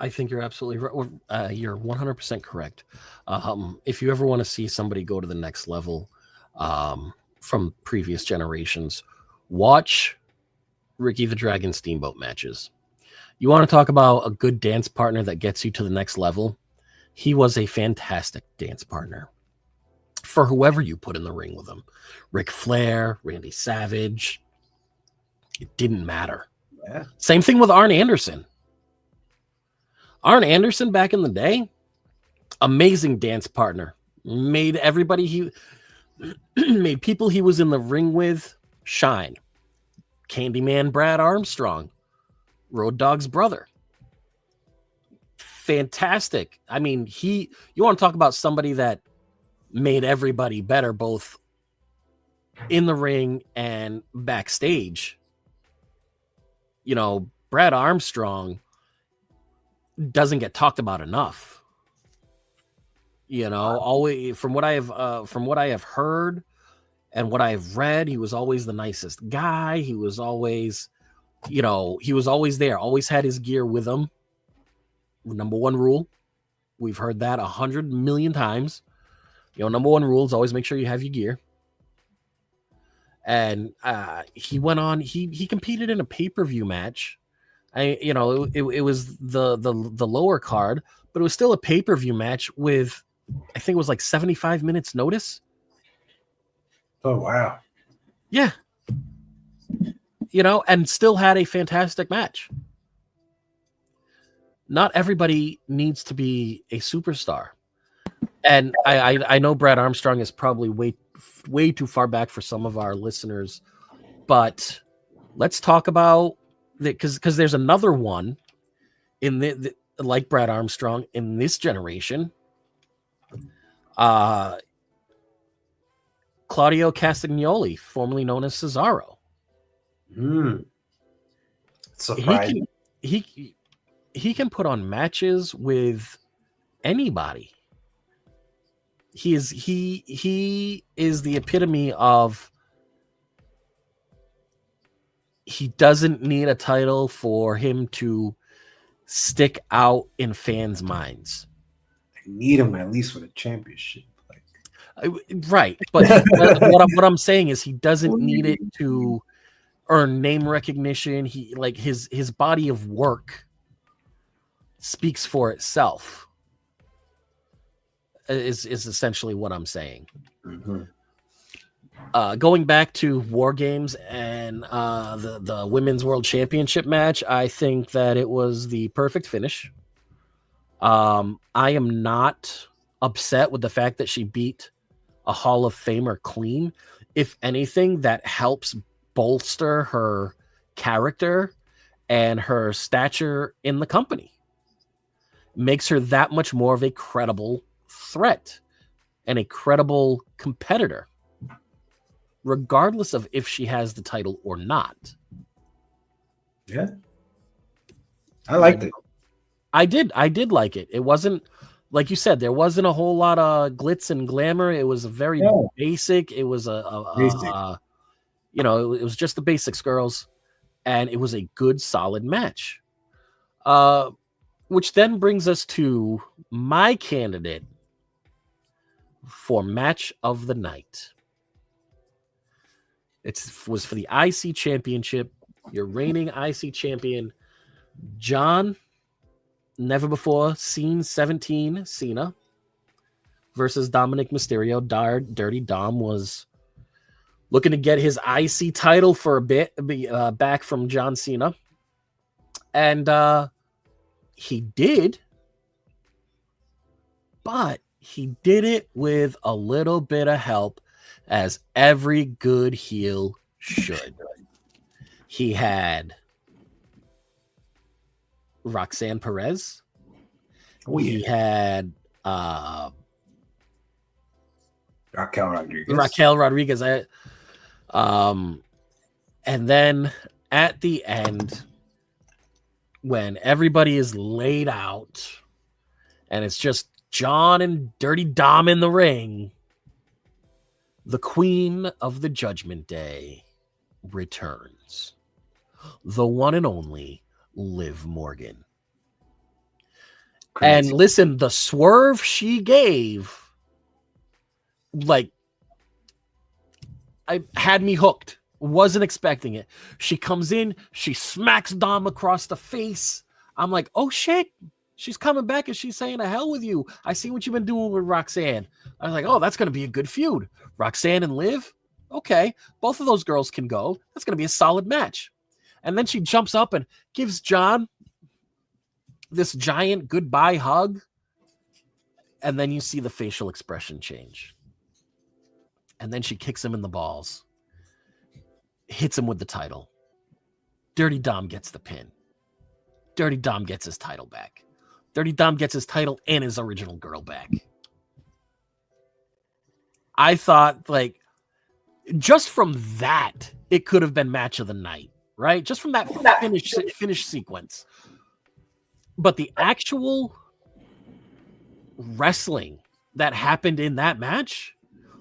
Speaker 2: I think you're absolutely right. You're 100% correct. If you ever want to see somebody go to the next level from previous generations, watch Ricky the Dragon Steamboat matches. You want to talk about a good dance partner that gets you to the next level? He was a fantastic dance partner for whoever you put in the ring with him. Ric Flair, Randy Savage. It didn't matter.
Speaker 1: Yeah.
Speaker 2: Same thing with Arn Anderson. Arn Anderson back in the day, amazing dance partner. Made everybody made people he was in the ring with shine. Candyman Brad Armstrong, Road Dogg's brother. Fantastic. I mean, you want to talk about somebody that made everybody better, both in the ring and backstage. You know, Brad Armstrong doesn't get talked about enough. You know, always from what I have heard and what I have read, he was always the nicest guy. He was always, you know, he was always there, always had his gear with him. Number one rule. We've heard that 100 million times. You know, number one rule is always make sure you have your gear. And he went on, he competed in a pay-per-view match. It was the lower card, but it was still a pay-per-view match with, I think it was like 75 minutes notice.
Speaker 1: Oh, wow.
Speaker 2: Yeah. You know, and still had a fantastic match. Not everybody needs to be a superstar. And I know Brad Armstrong is probably way too far back for some of our listeners, but let's talk about that, because there's another one in the like Brad Armstrong in this generation. Claudio Castagnoli, formerly known as Cesaro.
Speaker 1: Surprising.
Speaker 2: He can put on matches with anybody. He is the epitome of, he doesn't need a title for him to stick out in fans' minds.
Speaker 1: They need him at least with a championship.
Speaker 2: Right. But what I'm saying is he doesn't need it to earn name recognition. He, like, his body of work speaks for itself. Is essentially what I'm saying.
Speaker 1: Mm-hmm.
Speaker 2: Going back to War Games and the Women's World Championship match, I think that it was the perfect finish. I am not upset with the fact that she beat a Hall of Famer clean. If anything, that helps bolster her character and her stature in the company. Makes her that much more of a credible threat and a credible competitor, regardless of if she has the title or not.
Speaker 1: Yeah, I liked it.
Speaker 2: I did like it. It wasn't, like you said, there wasn't a whole lot of glitz and glamour. It was a very basic. It was basic. It was just the basics, girls, and it was a good, solid match. Which then brings us to my candidate for match of the night. It was for the IC Championship. Your reigning IC champion, John, never before seen 17 Cena, versus Dominic Mysterio. Dirty Dom was looking to get his IC title for a bit, back from John Cena. And he did, but he did it with a little bit of help, as every good heel should. He had Roxanne Perez.
Speaker 1: Oh, yeah.
Speaker 2: He had Raquel Rodriguez. And then at the end, when everybody is laid out and it's just John and Dirty Dom in the ring, the Queen of the Judgment Day returns. The one and only Liv Morgan. Crazy. And listen, the swerve she gave, like, I had me hooked. Wasn't expecting it. She comes in, she smacks Dom across the face. I'm like, oh shit, she's coming back and she's saying, "To hell with you. I see what you've been doing with Roxanne." I was like, oh, that's going to be a good feud. Roxanne and Liv? Okay, both of those girls can go. That's going to be a solid match. And then she jumps up and gives John this giant goodbye hug. And then you see the facial expression change. And then she kicks him in the balls. Hits him with the title. Dirty Dom gets the pin. Dirty Dom gets his title back. Dirty Dom gets his title and his original girl back. I thought like just from that, it could have been match of the night, right? Just from that finish sequence. But the actual wrestling that happened in that match,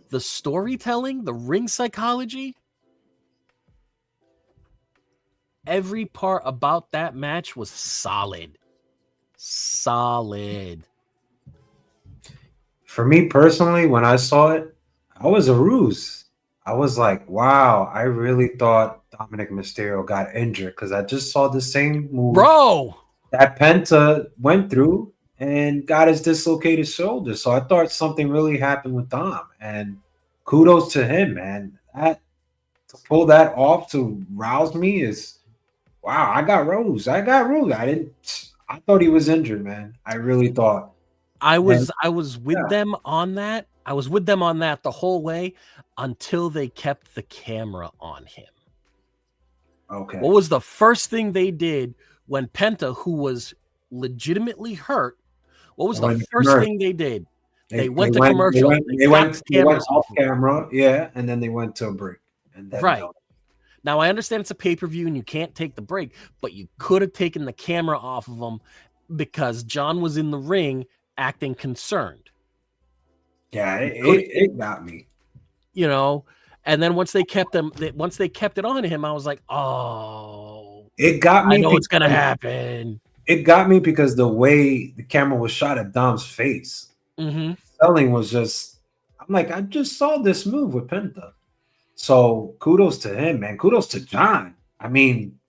Speaker 2: the storytelling, the ring psychology, every part about that match was solid. Solid.
Speaker 1: For me personally, when I saw it, I was a ruse. I was like, wow, I really thought Dominic Mysterio got injured because I just saw the same move
Speaker 2: Bro,
Speaker 1: that Penta went through and got his dislocated shoulder. So I thought something really happened with Dom. And kudos to him, man. That to pull that off to rouse me is wow. I got Rose. I thought he was injured, man. I really thought.
Speaker 2: I was with them on that. I was with them on that the whole way until they kept the camera on him.
Speaker 1: Okay.
Speaker 2: What was the first thing they did when Penta, who was legitimately hurt, what was the first thing they did? They went to commercial.
Speaker 1: They went off camera, yeah, and then they went to a break. And then,
Speaker 2: right. Now, I understand it's a pay-per-view and you can't take the break, but you could have taken the camera off of them because John was in the ring acting concerned.
Speaker 1: Yeah, it got me.
Speaker 2: You know, and then once they kept it on him, I was like, oh,
Speaker 1: it got me.
Speaker 2: I know what's gonna happen.
Speaker 1: It got me because the way the camera was shot at Dom's face, selling was just. I'm like, I just saw this move with Penta. So kudos to him, man. Kudos to John. I mean,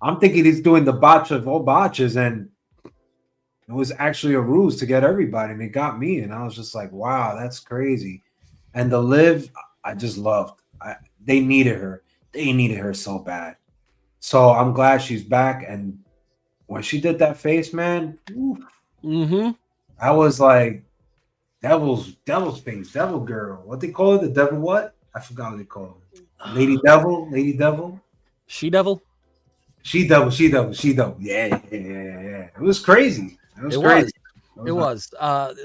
Speaker 1: I'm thinking he's doing the botch of all botches, and it was actually a ruse to get everybody, and it got me. And I was just like, wow, that's crazy. And the Liv, I just loved. They needed her. They needed her so bad. So I'm glad she's back. And when she did that face, man, I was like, devil's face, devil girl. What they call it? The devil what? I forgot what they call it. Lady Devil. She Devil. Yeah. It was crazy. It was.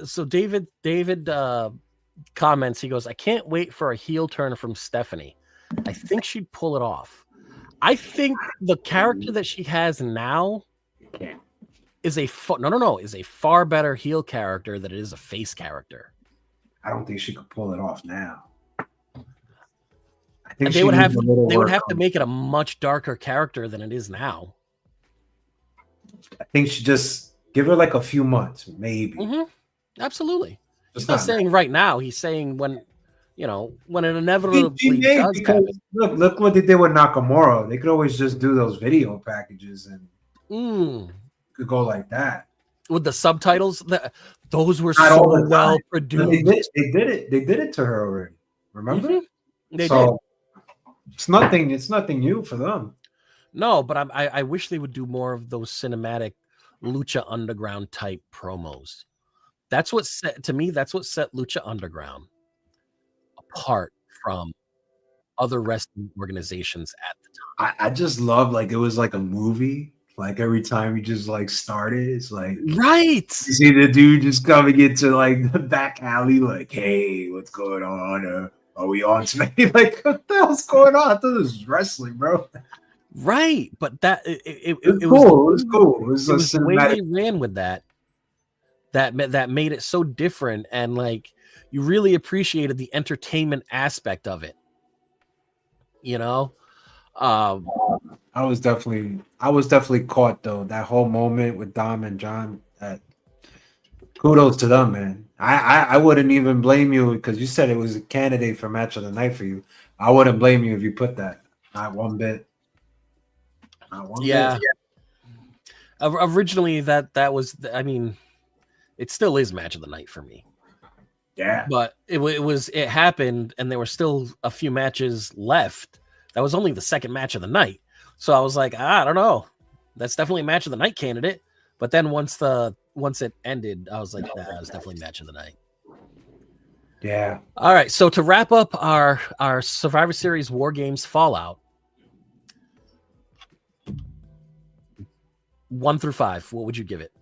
Speaker 2: So David comments. He goes, I can't wait for a heel turn from Stephanie. I think she'd pull it off. I think the character that she has now is a far better heel character than it is a face character.
Speaker 1: I don't think she could pull it off now.
Speaker 2: I think they would have to make it a much darker character than it is now.
Speaker 1: I think she just give her like a few months, maybe.
Speaker 2: Absolutely. He's not saying right now. He's saying when it inevitably does happen.
Speaker 1: Look what they did with Nakamura. They could always just do those video packages and could go like that.
Speaker 2: With the subtitles, those were so well produced.
Speaker 1: They did it to her already. Remember? They did. It's nothing new for them.
Speaker 2: No, but I wish they would do more of those cinematic Lucha Underground type promos. That's what set Lucha Underground apart from other wrestling organizations at the
Speaker 1: time. I just love like it was like a movie. Like every time you just like started, it's like
Speaker 2: right.
Speaker 1: You see the dude just coming into like the back alley, like, hey, what's going on? Are we on tonight? Like, what the hell's going on? I thought this was wrestling, bro.
Speaker 2: Right, but that it
Speaker 1: cool. It was cool. It was
Speaker 2: the way they ran with that made it so different, and like you really appreciated the entertainment aspect of it. You know,
Speaker 1: I was definitely caught though. That whole moment with Dom and John. Kudos to them, man. I wouldn't even blame you because you said it was a candidate for match of the night for you. I wouldn't blame you if you put that. Not one bit.
Speaker 2: Yeah. Originally, that was. I mean, it still is match of the night for me.
Speaker 1: Yeah.
Speaker 2: But it happened, and there were still a few matches left. That was only the second match of the night. So I was like, I don't know. That's definitely a match of the night candidate. But then once it ended, I was like, nah, it was definitely match of the night.
Speaker 1: Yeah.
Speaker 2: All right. So to wrap up our Survivor Series War Games Fallout, 1 through 5, what would you give it?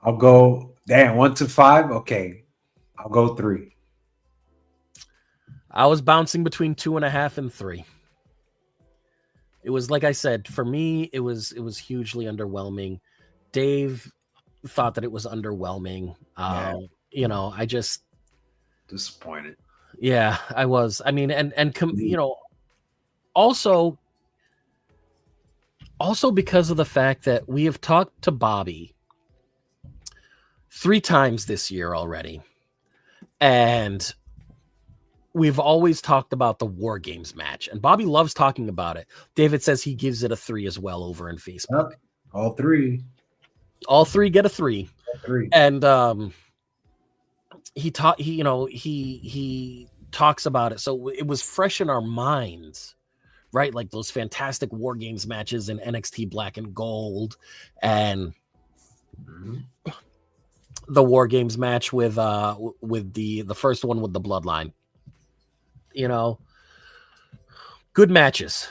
Speaker 1: I'll go. Damn, 1 to 5. Okay, I'll go 3.
Speaker 2: I was bouncing between 2.5 and 3. It was like I said, for me, it was hugely underwhelming. Dave thought that it was underwhelming.
Speaker 1: Yeah.
Speaker 2: You know, I just
Speaker 1: Disappointed.
Speaker 2: yeah, I was. I mean, you know, also because of the fact that we have talked to Bobby 3 times this year already, and we've always talked about the War Games match, and Bobby loves talking about it. David says he gives it a 3 as well over in Facebook.
Speaker 1: Yep. All 3.
Speaker 2: All 3 get a 3.
Speaker 1: All 3.
Speaker 2: And he talks about it, so it was fresh in our minds, right? Like those fantastic War Games matches in NXT Black and Gold, and the War Games match with the first one with the Bloodline. You know, good matches.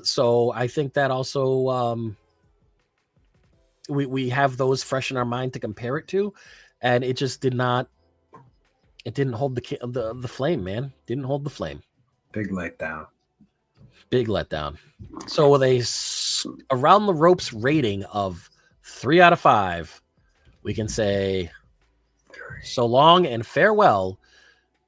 Speaker 2: So I think that also we have those fresh in our mind to compare it to, and it just didn't hold the flame, man. Didn't hold the flame.
Speaker 1: Big letdown.
Speaker 2: So with a around the ropes rating of 3 out of 5, we can say so long and farewell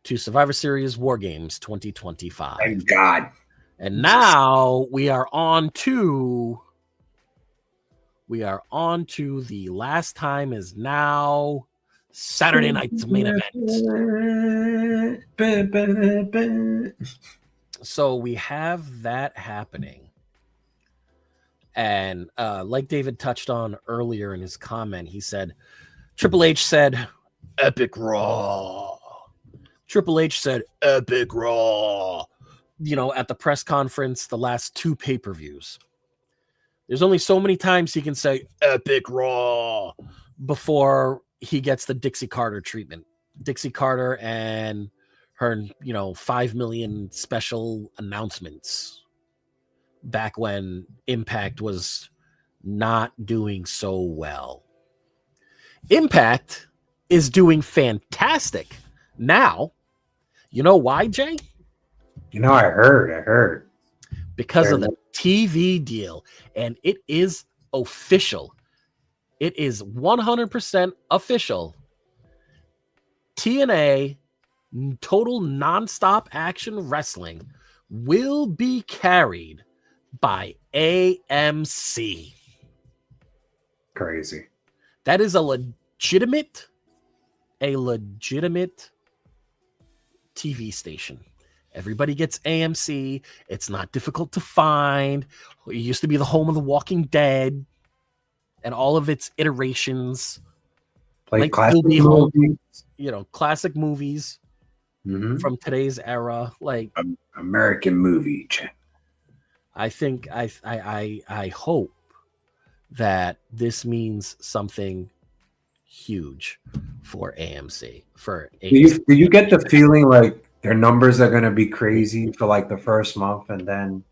Speaker 2: to Survivor Series War Games 2025.
Speaker 1: Thank God.
Speaker 2: And now we are on to the last time is now Saturday night's main event. So we have that happening. And like David touched on earlier in his comment, he said, Triple H said, Epic Raw. Triple H said, Epic Raw, you know, at the press conference, the last 2 pay-per-views. There's only so many times he can say Epic Raw before he gets the Dixie Carter treatment. Dixie Carter and her, 5 million special announcements back when Impact was not doing so well. Impact is doing fantastic now. You know why, Jay?
Speaker 1: I heard.
Speaker 2: Because of the TV deal. And it is official. It is 100% official. TNA, Total Nonstop Action Wrestling, will be carried by AMC.
Speaker 1: Crazy.
Speaker 2: That is a legitimate TV station. Everybody gets AMC. It's not difficult to find. It used to be the home of The Walking Dead and all of its iterations.
Speaker 1: Like classic movies.
Speaker 2: Classic movies from today's era. Like
Speaker 1: American movie.
Speaker 2: I think I hope that this means something huge for AMC.
Speaker 1: Do you get the feeling like their numbers are going to be crazy for like the first month and then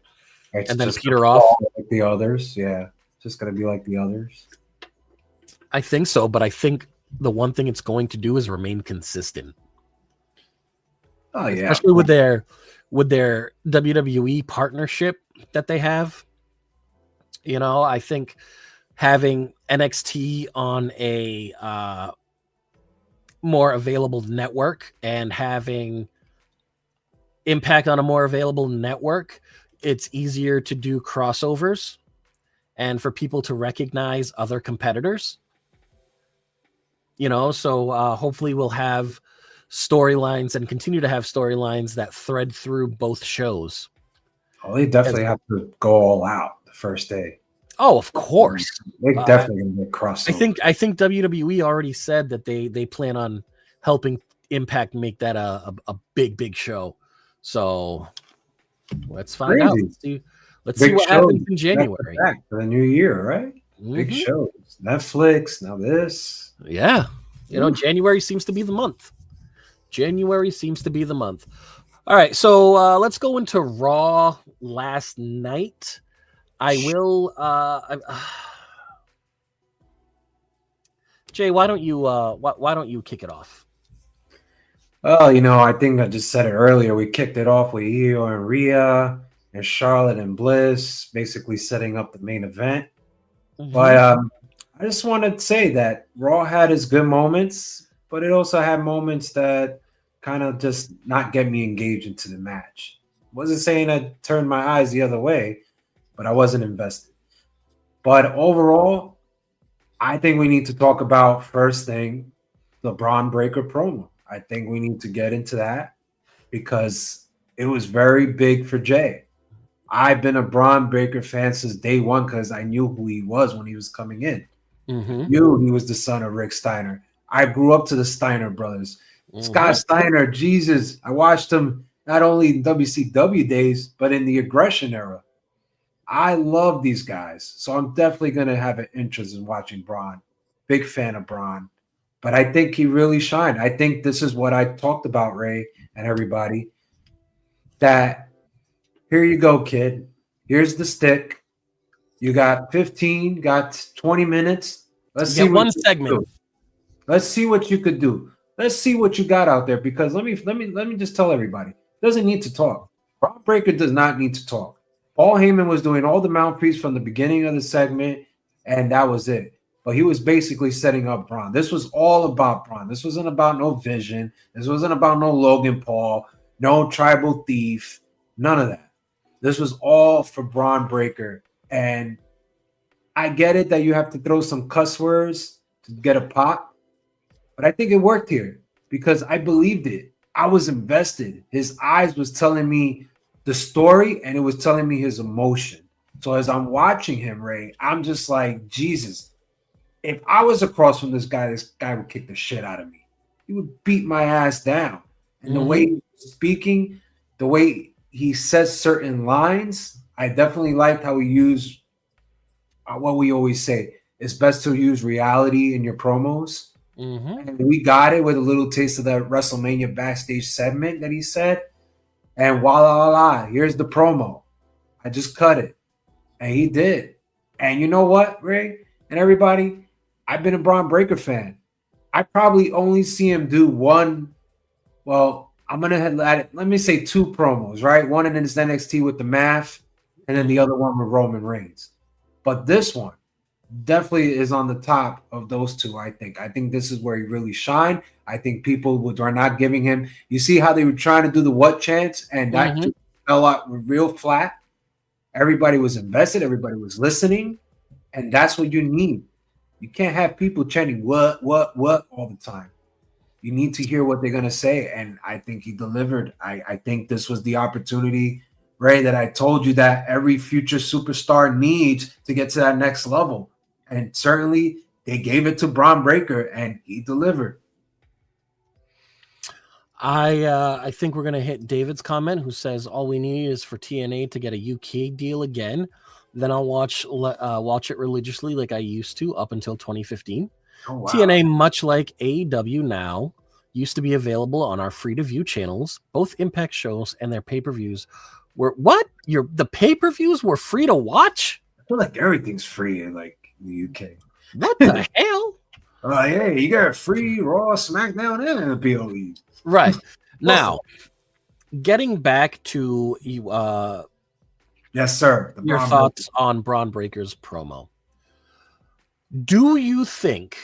Speaker 2: peter off
Speaker 1: like the others? Yeah, it's just going to be like the others.
Speaker 2: I think so, but I think the one thing it's going to do is remain consistent.
Speaker 1: Oh yeah,
Speaker 2: especially with their WWE partnership that they have. I think having NXT on a more available network and having Impact on a more available network, it's easier to do crossovers and for people to recognize other competitors. So hopefully we'll have storylines and continue to have storylines that thread through both shows.
Speaker 1: Oh, they definitely have to go all out the first day.
Speaker 2: Oh, of course.
Speaker 1: They're definitely going to get crossover.
Speaker 2: I think WWE already said that they plan on helping Impact make that a big show. So let's find out. Let's see what happens in January.
Speaker 1: Back for the new year, right? Big shows. Netflix, now this.
Speaker 2: Yeah. January seems to be the month. All right, so let's go into Raw last night. I will Jay, why don't you kick it off?
Speaker 1: Well, I think I just said it earlier. We kicked it off with Io and Rhea and Charlotte and Bliss, basically setting up the main event. But I just want to say that Raw had its good moments, but it also had moments that kind of just not get me engaged into the match. Wasn't saying I turned my eyes the other way, but I wasn't invested. But overall, I think we need to talk about first thing, the Braun Breaker promo. I think we need to get into that because it was very big for Jay. I've been a Braun Breaker fan since day one because I knew who he was when he was coming in. Knew he was the son of Rick Steiner. I grew up to the Steiner brothers. Scott Steiner, Jesus, I watched him not only in WCW days, but in the Aggression era. I love these guys. So I'm definitely going to have an interest in watching Braun. Big fan of Braun. But I think he really shined. I think this is what I talked about, Ray, and everybody, that here you go, kid. Here's the stick. You got 15, got 20 minutes. Let's see
Speaker 2: one segment.
Speaker 1: Let's see what you could do. Let's see what you got out there. Because let me just tell everybody, doesn't need to talk. Braun Breaker does not need to talk. Paul Heyman was doing all the mouthpiece from the beginning of the segment, and that was it. But he was basically setting up Braun. This was all about Braun. This wasn't about no Vision. This wasn't about no Logan Paul, no Tribal Thief, none of that. This was all for Braun Breaker. And I get it that you have to throw some cuss words to get a pop, but I think it worked here because I believed it. I was invested. His eyes was telling me the story, and it was telling me his emotion. So as I'm watching him, Ray, I'm just like, Jesus, if I was across from this guy would kick the shit out of me. He would beat my ass down. And the way he was speaking, the way he says certain lines, I definitely liked how he used what we always say. It's best to use reality in your promos. And we got it with a little taste of that WrestleMania backstage segment that he said. And voila, here's the promo. I just cut it. And he did. And you know what, Ray and everybody? I've been a Braun Breaker fan. I probably only see him do one. Well, I'm going to let me say two promos, right? One in his NXT with the math, and then the other one with Roman Reigns. But this one definitely is on the top of those two, I think. I think this is where he really shined. I think people are not giving him. You see how they were trying to do the what chance, and that just fell out real flat. Everybody was invested. Everybody was listening, and that's what you need. You can't have people chanting what all the time. You need to hear what they're going to say, and I think he delivered. I think this was the opportunity, Ray, that I told you that every future superstar needs to get to that next level. And certainly they gave it to Braun Breaker, and he delivered.
Speaker 2: I think we're going to hit David's comment, who says, all we need is for TNA to get a UK deal again. Then I'll watch it religiously like I used to up until 2015. Oh, wow. TNA, much like AEW now, used to be available on our free-to-view channels. Both Impact shows and their pay-per-views were what? The pay-per-views were free to watch?
Speaker 1: I feel like everything's free in the UK.
Speaker 2: What the hell?
Speaker 1: Yeah, you got free Raw, SmackDown, and the POE.
Speaker 2: Right. Now, getting back to
Speaker 1: yes, sir.
Speaker 2: Your thoughts on Braun Breaker's promo. Do you think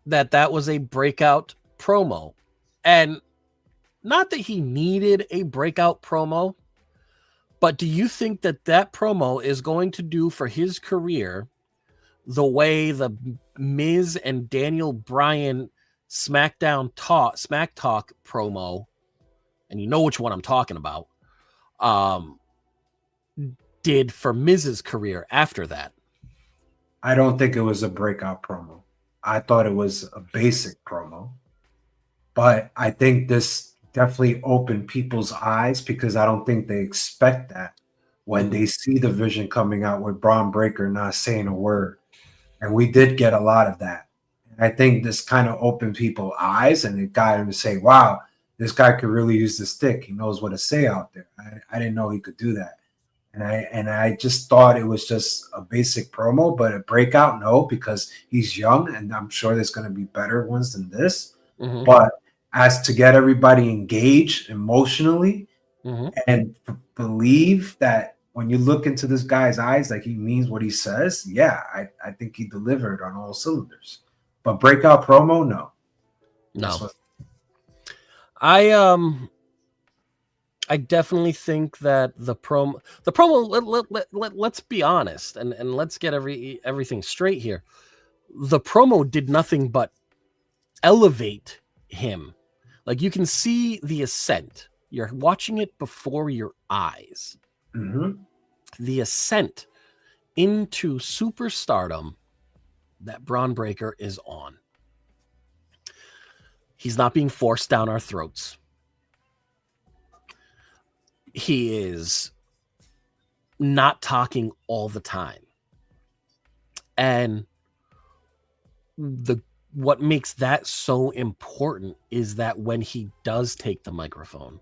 Speaker 2: that was a breakout promo? And not that he needed a breakout promo, but do you think that promo is going to do for his career the way the Miz and Daniel Bryan Smack Talk promo, and you know which one I'm talking about, did for Miz's career after that?
Speaker 1: I don't think it was a breakout promo. I thought it was a basic promo. But I think this definitely opened people's eyes because I don't think they expect that when they see the Vision coming out with Braun Breaker not saying a word. And we did get a lot of that. And I think this kind of opened people's eyes, and it got him to say, wow, this guy could really use the stick. He knows what to say out there. I didn't know he could do that. And I just thought it was just a basic promo, but a breakout, no, because he's young, and I'm sure there's going to be better ones than this.
Speaker 2: Mm-hmm.
Speaker 1: But as to get everybody engaged emotionally
Speaker 2: Mm-hmm.
Speaker 1: and believe that when you look into this guy's eyes, like he means what he says, yeah, I think he delivered on all cylinders. But breakout promo, no.
Speaker 2: No. I definitely think that the promo let's be honest and let's get everything straight here. The promo did nothing but elevate him. Like, you can see the ascent. You're watching it before your eyes.
Speaker 1: Mm-hmm.
Speaker 2: The ascent into superstardom that Bron Breakker is on. He's not being forced down our throats. He is not talking all the time. And what makes that so important is that when he does take the microphone,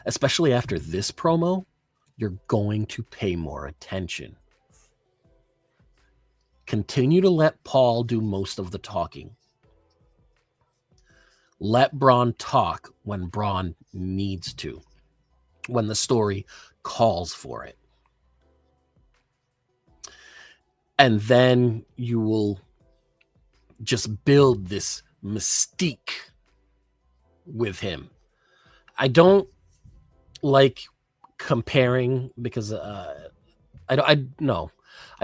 Speaker 2: especially after this promo, you're going to pay more attention. Continue to let Paul do most of the talking. Let Braun talk when Braun needs to, when the story calls for it. And then you will just build this mystique with him. I don't like comparing because I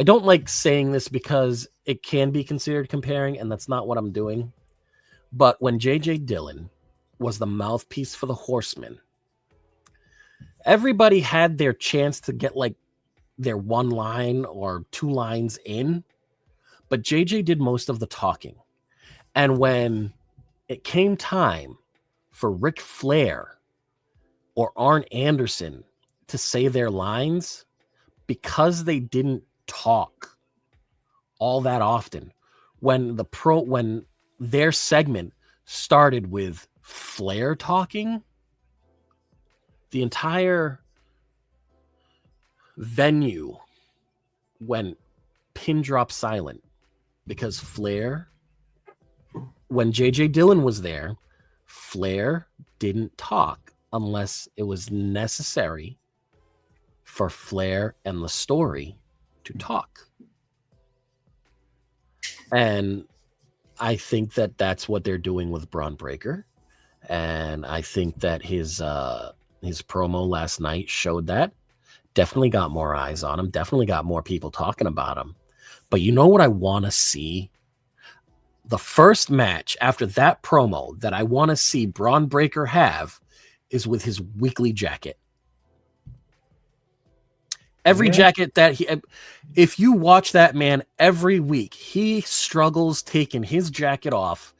Speaker 2: don't like saying this because it can be considered comparing, and that's not what I'm doing. But when J.J. Dillon was the mouthpiece for the Horsemen, everybody had their chance to get like their one line or two lines in, but JJ did most of the talking. And when it came time for Ric Flair or Arn Anderson to say their lines, because they didn't talk all that often, when their segment started with Flair talking, the entire venue went pin drop silent, because Flair, when JJ Dillon was there, Flair didn't talk unless it was necessary for Flair and the story to talk. And I think that that's what they're doing with Bron Breakker. And I think that his promo last night showed that. Definitely got more eyes on him. Definitely got more people talking about him. But you know what I want to see? The first match after that promo that I want to see Bron Breakker have is with his weekly jacket. Every jacket that if you watch that man every week, he struggles taking his jacket off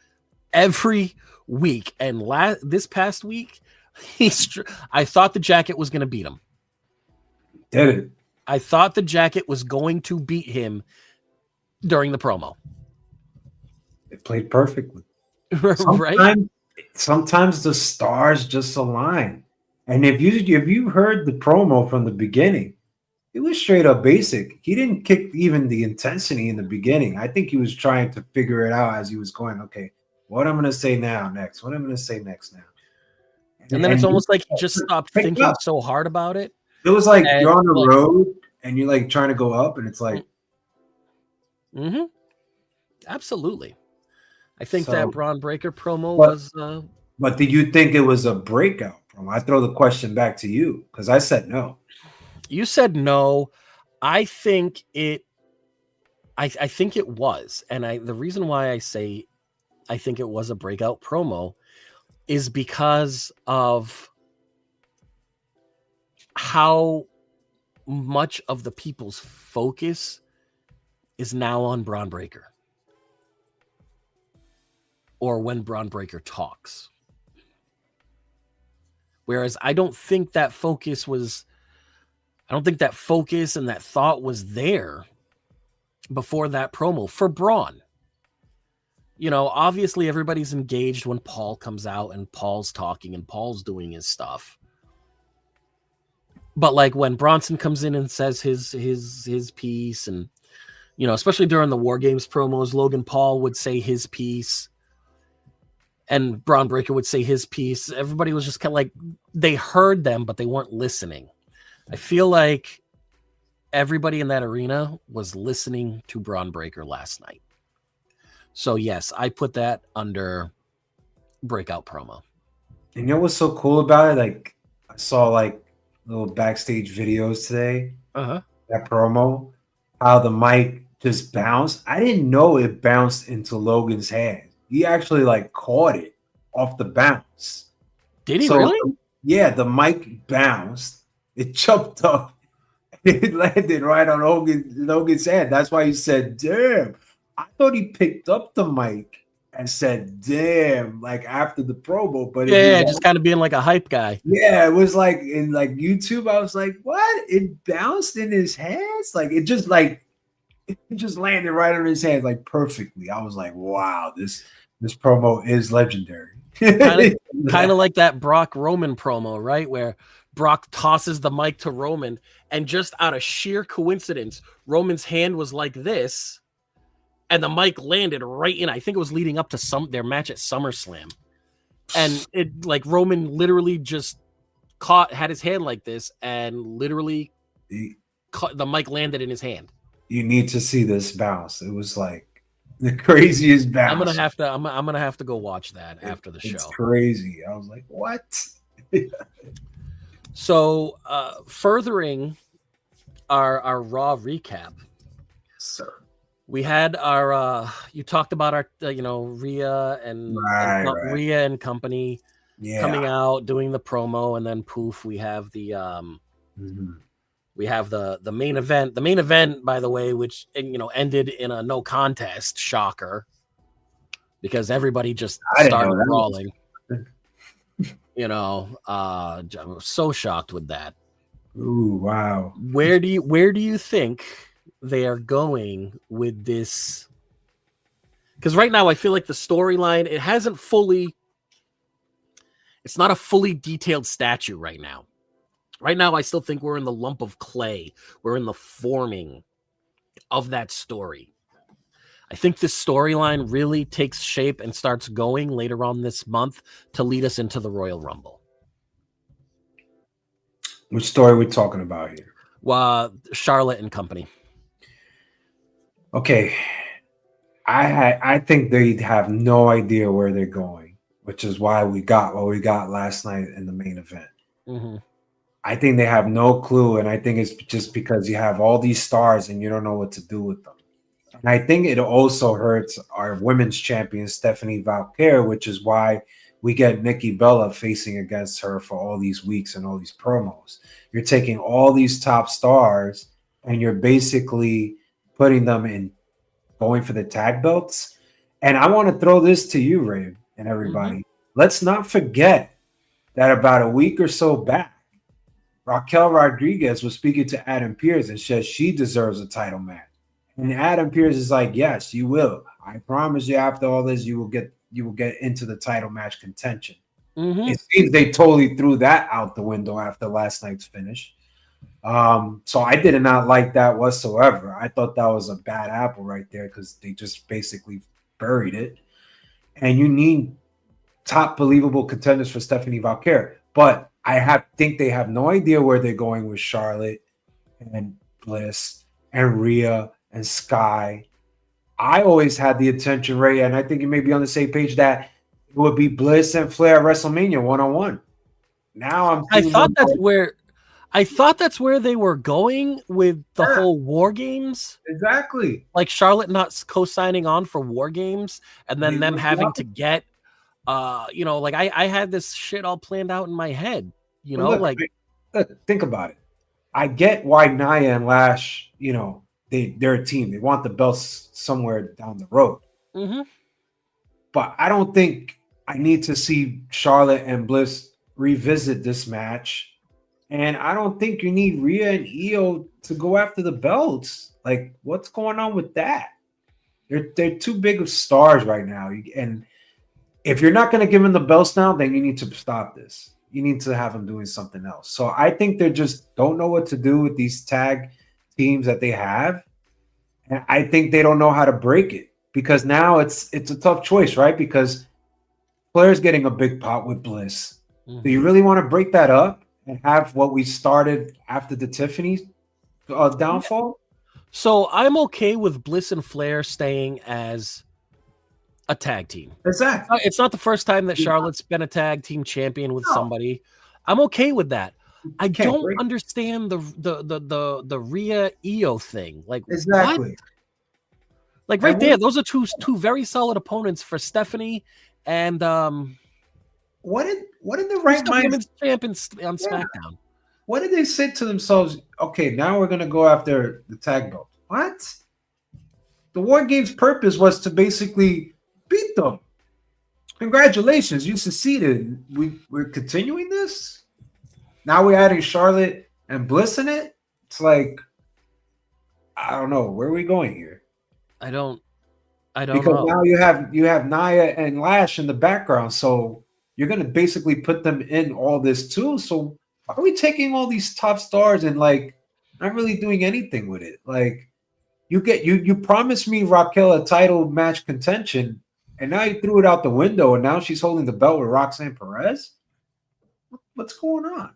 Speaker 2: every week. And this past week, I thought the jacket was going to beat him.
Speaker 1: Did it?
Speaker 2: I thought the jacket was going to beat him during the promo.
Speaker 1: It played perfectly.
Speaker 2: Right?
Speaker 1: Sometimes the stars just align. And if you heard the promo from the beginning, it was straight up basic. He didn't kick even the intensity in the beginning. I think he was trying to figure it out as he was going, okay, what I'm going to say next. What I'm going to say next now.
Speaker 2: And then it's almost like he just stopped thinking so hard about it.
Speaker 1: It was like you're on the road and you're like trying to go up, and it's like.
Speaker 2: Mm-hmm. Absolutely. I think that Bron Breakker promo was.
Speaker 1: But do you think it was a breakout promo? I throw the question back to you because I said no.
Speaker 2: You said no. I think it. I think it was, and the reason why I say I think it was a breakout promo is because of how much of the people's focus is now on Bron Breakker, or when Bron Breakker talks. Whereas I don't think that focus and that thought was there before that promo for Braun. You know, obviously everybody's engaged when Paul comes out and Paul's talking and Paul's doing his stuff. But like when Bronson comes in and says his piece, and especially during the War Games promos, Logan Paul would say his piece, and Braun Breaker would say his piece. Everybody was just kind of like, they heard them, but they weren't listening. I feel like everybody in that arena was listening to Braun Breaker last night. So yes, I put that under breakout promo.
Speaker 1: And you know what's so cool about it? Like, I saw like little backstage videos today. That promo, how the mic just bounced. I didn't know it bounced into Logan's hand. He actually like caught it off the bounce.
Speaker 2: Did he really?
Speaker 1: Yeah, the mic bounced. It jumped up. It landed right on Logan's hand. That's why he said, "Damn." I thought he picked up the mic and said, "Damn," like after the promo. But
Speaker 2: yeah, just kind of being like a hype guy.
Speaker 1: Yeah, it was like in like YouTube. I was like, "What?" It bounced in his hands. Like it just landed right on his hands like perfectly. I was like, "Wow, this promo is legendary."
Speaker 2: Kind of like that Brock Roman promo, right? Where Brock tosses the mic to Roman, and just out of sheer coincidence, Roman's hand was like this, and the mic landed right in. I think it was leading up to their match at SummerSlam, and it like Roman literally just had his hand like this, and literally the mic landed in his hand.
Speaker 1: You need to see this bounce. It was like the craziest bounce.
Speaker 2: I'm gonna have to go watch that after the show.
Speaker 1: It's crazy. I was like, what?
Speaker 2: So, furthering our Raw recap,
Speaker 1: sir,
Speaker 2: we had our. You talked about our, Rhea and Rhea and company coming out doing the promo, and then poof, we have the we have the main event. The main event, by the way, which ended in a no contest. Shocker, because everybody just started brawling. I was so shocked with that.
Speaker 1: Ooh, wow.
Speaker 2: Where do you think they are going with this? Because right now I feel like the storyline, it's not a fully detailed statue right now. Right now I still think we're in the lump of clay. We're in the forming of that story. I think this storyline really takes shape and starts going later on this month to lead us into the Royal Rumble.
Speaker 1: Which story are we talking about here?
Speaker 2: Charlotte and company.
Speaker 1: Okay. I think they have no idea where they're going, which is why we got what we got last night in the main event.
Speaker 2: Mm-hmm.
Speaker 1: I think they have no clue, and I think it's just because you have all these stars and you don't know what to do with them. And I think it also hurts our women's champion, Stephanie Valkyrie, which is why we get Nikki Bella facing against her for all these weeks and all these promos. You're taking all these top stars and you're basically putting them in going for the tag belts. And I want to throw this to you, Ray, and everybody. Mm-hmm. Let's not forget that about a week or so back, Raquel Rodriguez was speaking to Adam Pearce and said she deserves a title match. And Adam Pearce is like, yes, you will. I promise you after all this, you will get into the title match contention. Mm-hmm. It seems they totally threw that out the window after last night's finish. So I did not like that whatsoever. I thought that was a bad apple right there because they just basically buried it. And you need top believable contenders for Stephanie Valkyrie. But I think they have no idea where they're going with Charlotte and Bliss and Rhea and Sky. I always had the intention, Ray, and I think you may be on the same page that it would be Bliss and Flair at WrestleMania 1-on-1. Now
Speaker 2: I thought that's where they were going with the whole War Games.
Speaker 1: Exactly.
Speaker 2: Like Charlotte not co-signing on for War Games and then them having to get I had this shit all planned out in my head.
Speaker 1: Look, think about it. I get why Nia and Lash, they're a team. They want the belts somewhere down the road.
Speaker 2: Mm-hmm.
Speaker 1: But I don't think I need to see Charlotte and Bliss revisit this match. And I don't think you need Rhea and Io to go after the belts. Like, what's going on with that? They're too big of stars right now. And if you're not going to give them the belts now, then you need to stop this. you need to have them doing something else. So I think they just don't know what to do with these tag teams that they have. And I think they don't know how to break it because now it's a tough choice, right? Because Flair's getting a big pot with Bliss. Do you really want to break that up and have what we started after the Tiffany downfall?
Speaker 2: So I'm okay with Bliss and Flair staying as a tag team.
Speaker 1: Exactly.
Speaker 2: It's not the first time that Charlotte's been a tag team champion with somebody. I'm okay with that. I don't understand the Rhea Io thing. Like
Speaker 1: exactly.
Speaker 2: What? Like right there, those are two very solid opponents for Stephanie and
Speaker 1: what in the right mind
Speaker 2: women's champions on SmackDown.
Speaker 1: What did they say to themselves? Okay, now we're gonna go after the tag belt. What? The War Games' purpose was to basically beat them. Congratulations, you succeeded. We're continuing this. Now we're adding Charlotte and Bliss in it. It's like, I don't know, where are we going here?
Speaker 2: I don't
Speaker 1: because
Speaker 2: know.
Speaker 1: Now you have Nia and Lash in the background, so you're gonna basically put them in all this too. So why are we taking all these top stars and like not really doing anything with it? Like you promised me Raquel a title match contention, and now you threw it out the window, and now she's holding the belt with Roxanne Perez. What's going on?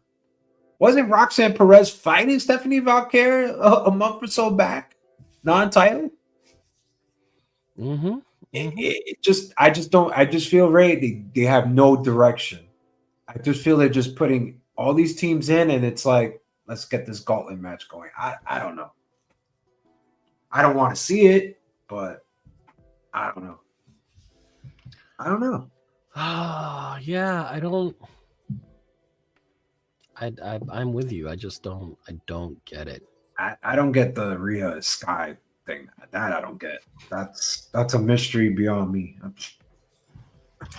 Speaker 1: Wasn't Roxanne Perez fighting Stephanie Valkyrie a month or so back, non-title? I just feel they have no direction. I just feel they're just putting all these teams in, and it's like, let's get this gauntlet match going. I don't know. I don't want to see it, but I don't know.
Speaker 2: Yeah, I don't. I'm with you. I just don't. I don't get it.
Speaker 1: I don't get the Rhea Sky thing. That I don't get. That's a mystery beyond me.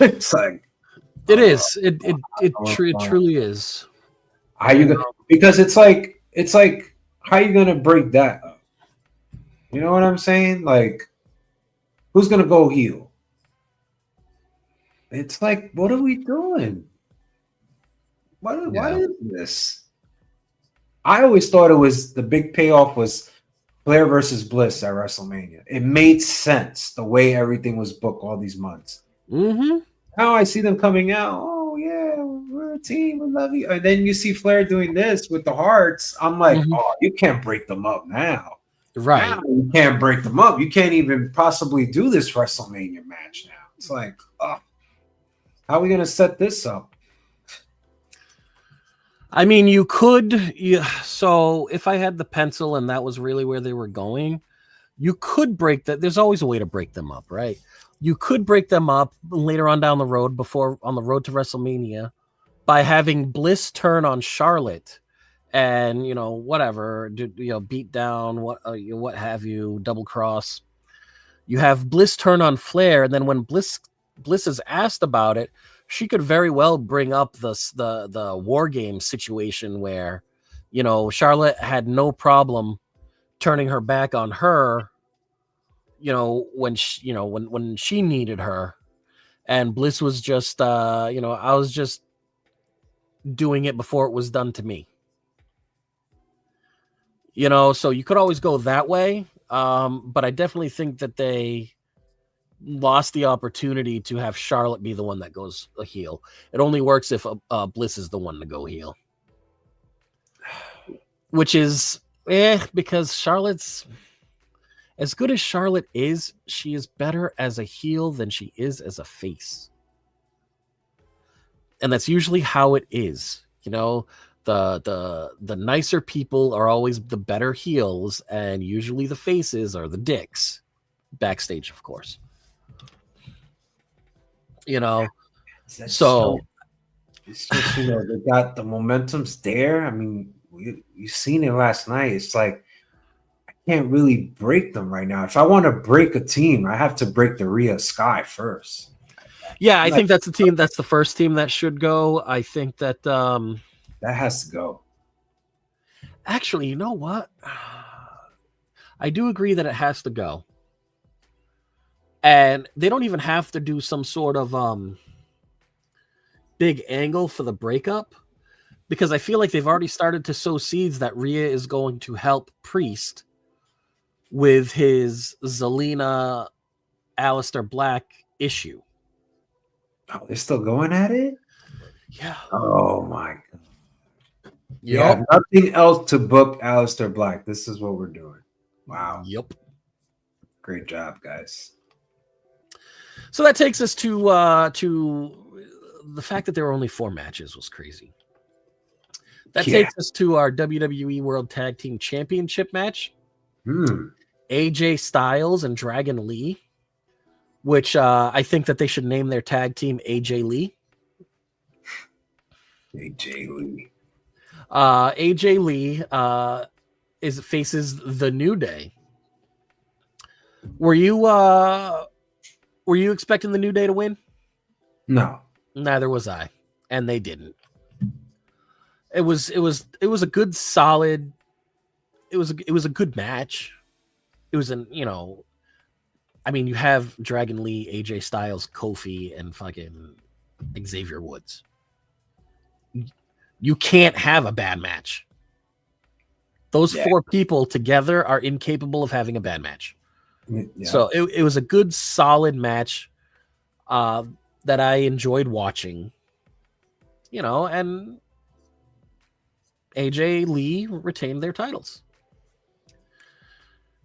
Speaker 1: It's like
Speaker 2: it is. It truly is.
Speaker 1: How you gonna? Because it's like how you gonna break that up? You know what I'm saying? Like, who's gonna go heel? It's like, what are we doing? What is this? I always thought it was the big payoff was Flair versus Bliss at WrestleMania. It made sense the way everything was booked all these months.
Speaker 2: Now
Speaker 1: I see them coming out. Oh yeah, we're a team. We love you. And then you see Flair doing this with the Hearts. I'm like, oh, you can't break them up now.
Speaker 2: Right.
Speaker 1: Now you can't break them up. You can't even possibly do this WrestleMania match now. It's like, how are we going to set this up?
Speaker 2: I mean, you could. So if I had the pencil and that was really where they were going, you could break that. There's always a way to break them up, right? You could break them up later on down the road, on the road to WrestleMania, by having Bliss turn on Charlotte, and whatever, beat down, what have you, double cross. You have Bliss turn on Flair, and then when Bliss is asked about it, she could very well bring up the War Games situation where, Charlotte had no problem turning her back on her, when she needed her, and Bliss was just, I was just doing it before it was done to me. So you could always go that way, but I definitely think that they lost the opportunity to have Charlotte be the one that goes a heel. It only works if Bliss is the one to go heel, which is because Charlotte's, as good as Charlotte is, she is better as a heel than she is as a face, and that's usually how it is. The nicer people are always the better heels, and usually the faces are the dicks backstage, of course. So
Speaker 1: it's just they got the momentum's there. I mean, you've seen it last night. It's like I can't really break them right now. If I want to break a team, I have to break the Rhea Sky first.
Speaker 2: Yeah, I think that's the team. That's the first team that should go. I think that
Speaker 1: that has to go.
Speaker 2: Actually, you know what? I do agree that it has to go. And they don't even have to do some sort of big angle for the breakup because I feel like they've already started to sow seeds that Rhea is going to help Priest with his Zelina Aleister Black issue.
Speaker 1: Oh, they're still going at it?
Speaker 2: Yeah.
Speaker 1: Oh my god.
Speaker 2: Yep.
Speaker 1: Yeah, nothing else to book Aleister Black. This is what we're doing. Wow.
Speaker 2: Yep.
Speaker 1: Great job, guys.
Speaker 2: So that takes us to the fact that there were only 4 matches was crazy. That takes us to our WWE World Tag Team Championship match. AJ Styles and Dragon Lee, which I think that they should name their tag team AJ Lee.
Speaker 1: AJ Lee.
Speaker 2: AJ Lee faces the New Day. Were you expecting the New Day to win?
Speaker 1: No.
Speaker 2: Neither was I, and they didn't. It was a good solid. It was a good match. It was I mean, you have Dragon Lee, AJ Styles, Kofi, and fucking Xavier Woods. You can't have a bad match. Those 4 people together are incapable of having a bad match. Yeah. So it was a good, solid match that I enjoyed watching. And AJ Lee retained their titles.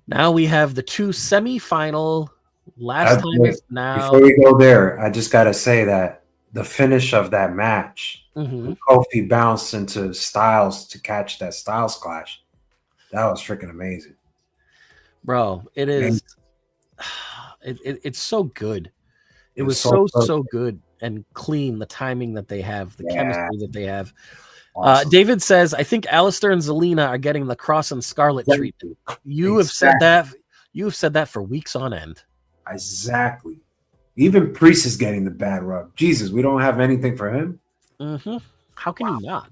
Speaker 2: Now we have the 2 semifinal. Last time is now.
Speaker 1: Before we go there, I just got to say that the finish of that match, Kofi bounced into Styles to catch that Styles clash. That was freaking amazing.
Speaker 2: Bro, it is. It's so good. It was so good and clean. The timing that they have, the chemistry that they have. Awesome. David says, I think Aleister and Zelina are getting the Cross and Scarlet treatment. You have said that. You have said that for weeks on end.
Speaker 1: Exactly. Even Priest is getting the bad rub. Jesus, we don't have anything for him.
Speaker 2: How can you not?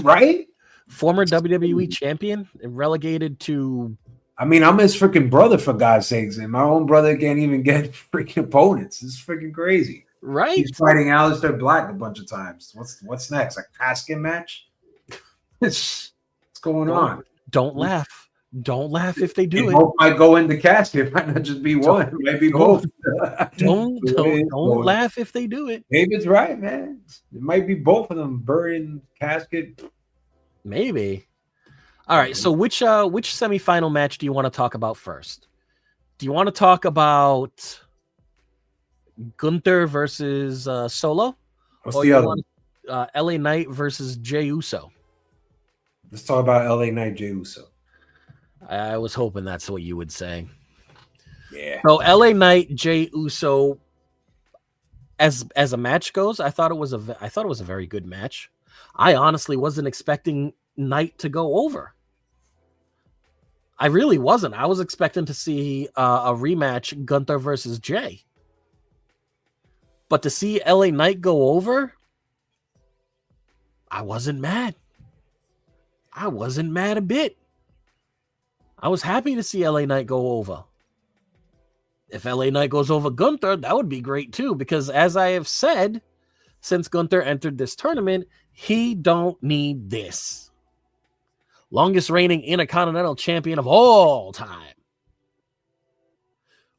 Speaker 1: Right?
Speaker 2: Former WWE champion and relegated to.
Speaker 1: I mean, I'm his freaking brother, for God's sakes, and my own brother can't even get freaking opponents. It's freaking crazy.
Speaker 2: Right?
Speaker 1: He's fighting Aleister Black a bunch of times. What's next? A casket match? What's going on?
Speaker 2: Don't laugh. Don't laugh if they do it.
Speaker 1: Both might go in the casket. It might not just be one. It might be both.
Speaker 2: Don't laugh if they do it.
Speaker 1: David's right, man. It might be both of them buried in the casket.
Speaker 2: Maybe. All right. So which semifinal match do you want to talk about first? Do you want to talk about Gunther versus Solo?
Speaker 1: What's the other one?
Speaker 2: LA Knight versus Jey Uso.
Speaker 1: Let's talk about LA Knight, Jey Uso.
Speaker 2: I was hoping that's what you would say.
Speaker 1: Yeah.
Speaker 2: So LA Knight, Jey Uso, as a match goes, I thought it was a very good match. I honestly wasn't expecting Knight to go over. I really wasn't. I was expecting to see a rematch, Gunther versus Jey. But to see LA Knight go over, I wasn't mad. I wasn't mad a bit. I was happy to see LA Knight go over. If LA Knight goes over Gunther, that would be great too, because as I have said, since Gunther entered this tournament, he don't need this. Longest reigning Intercontinental Champion of all time.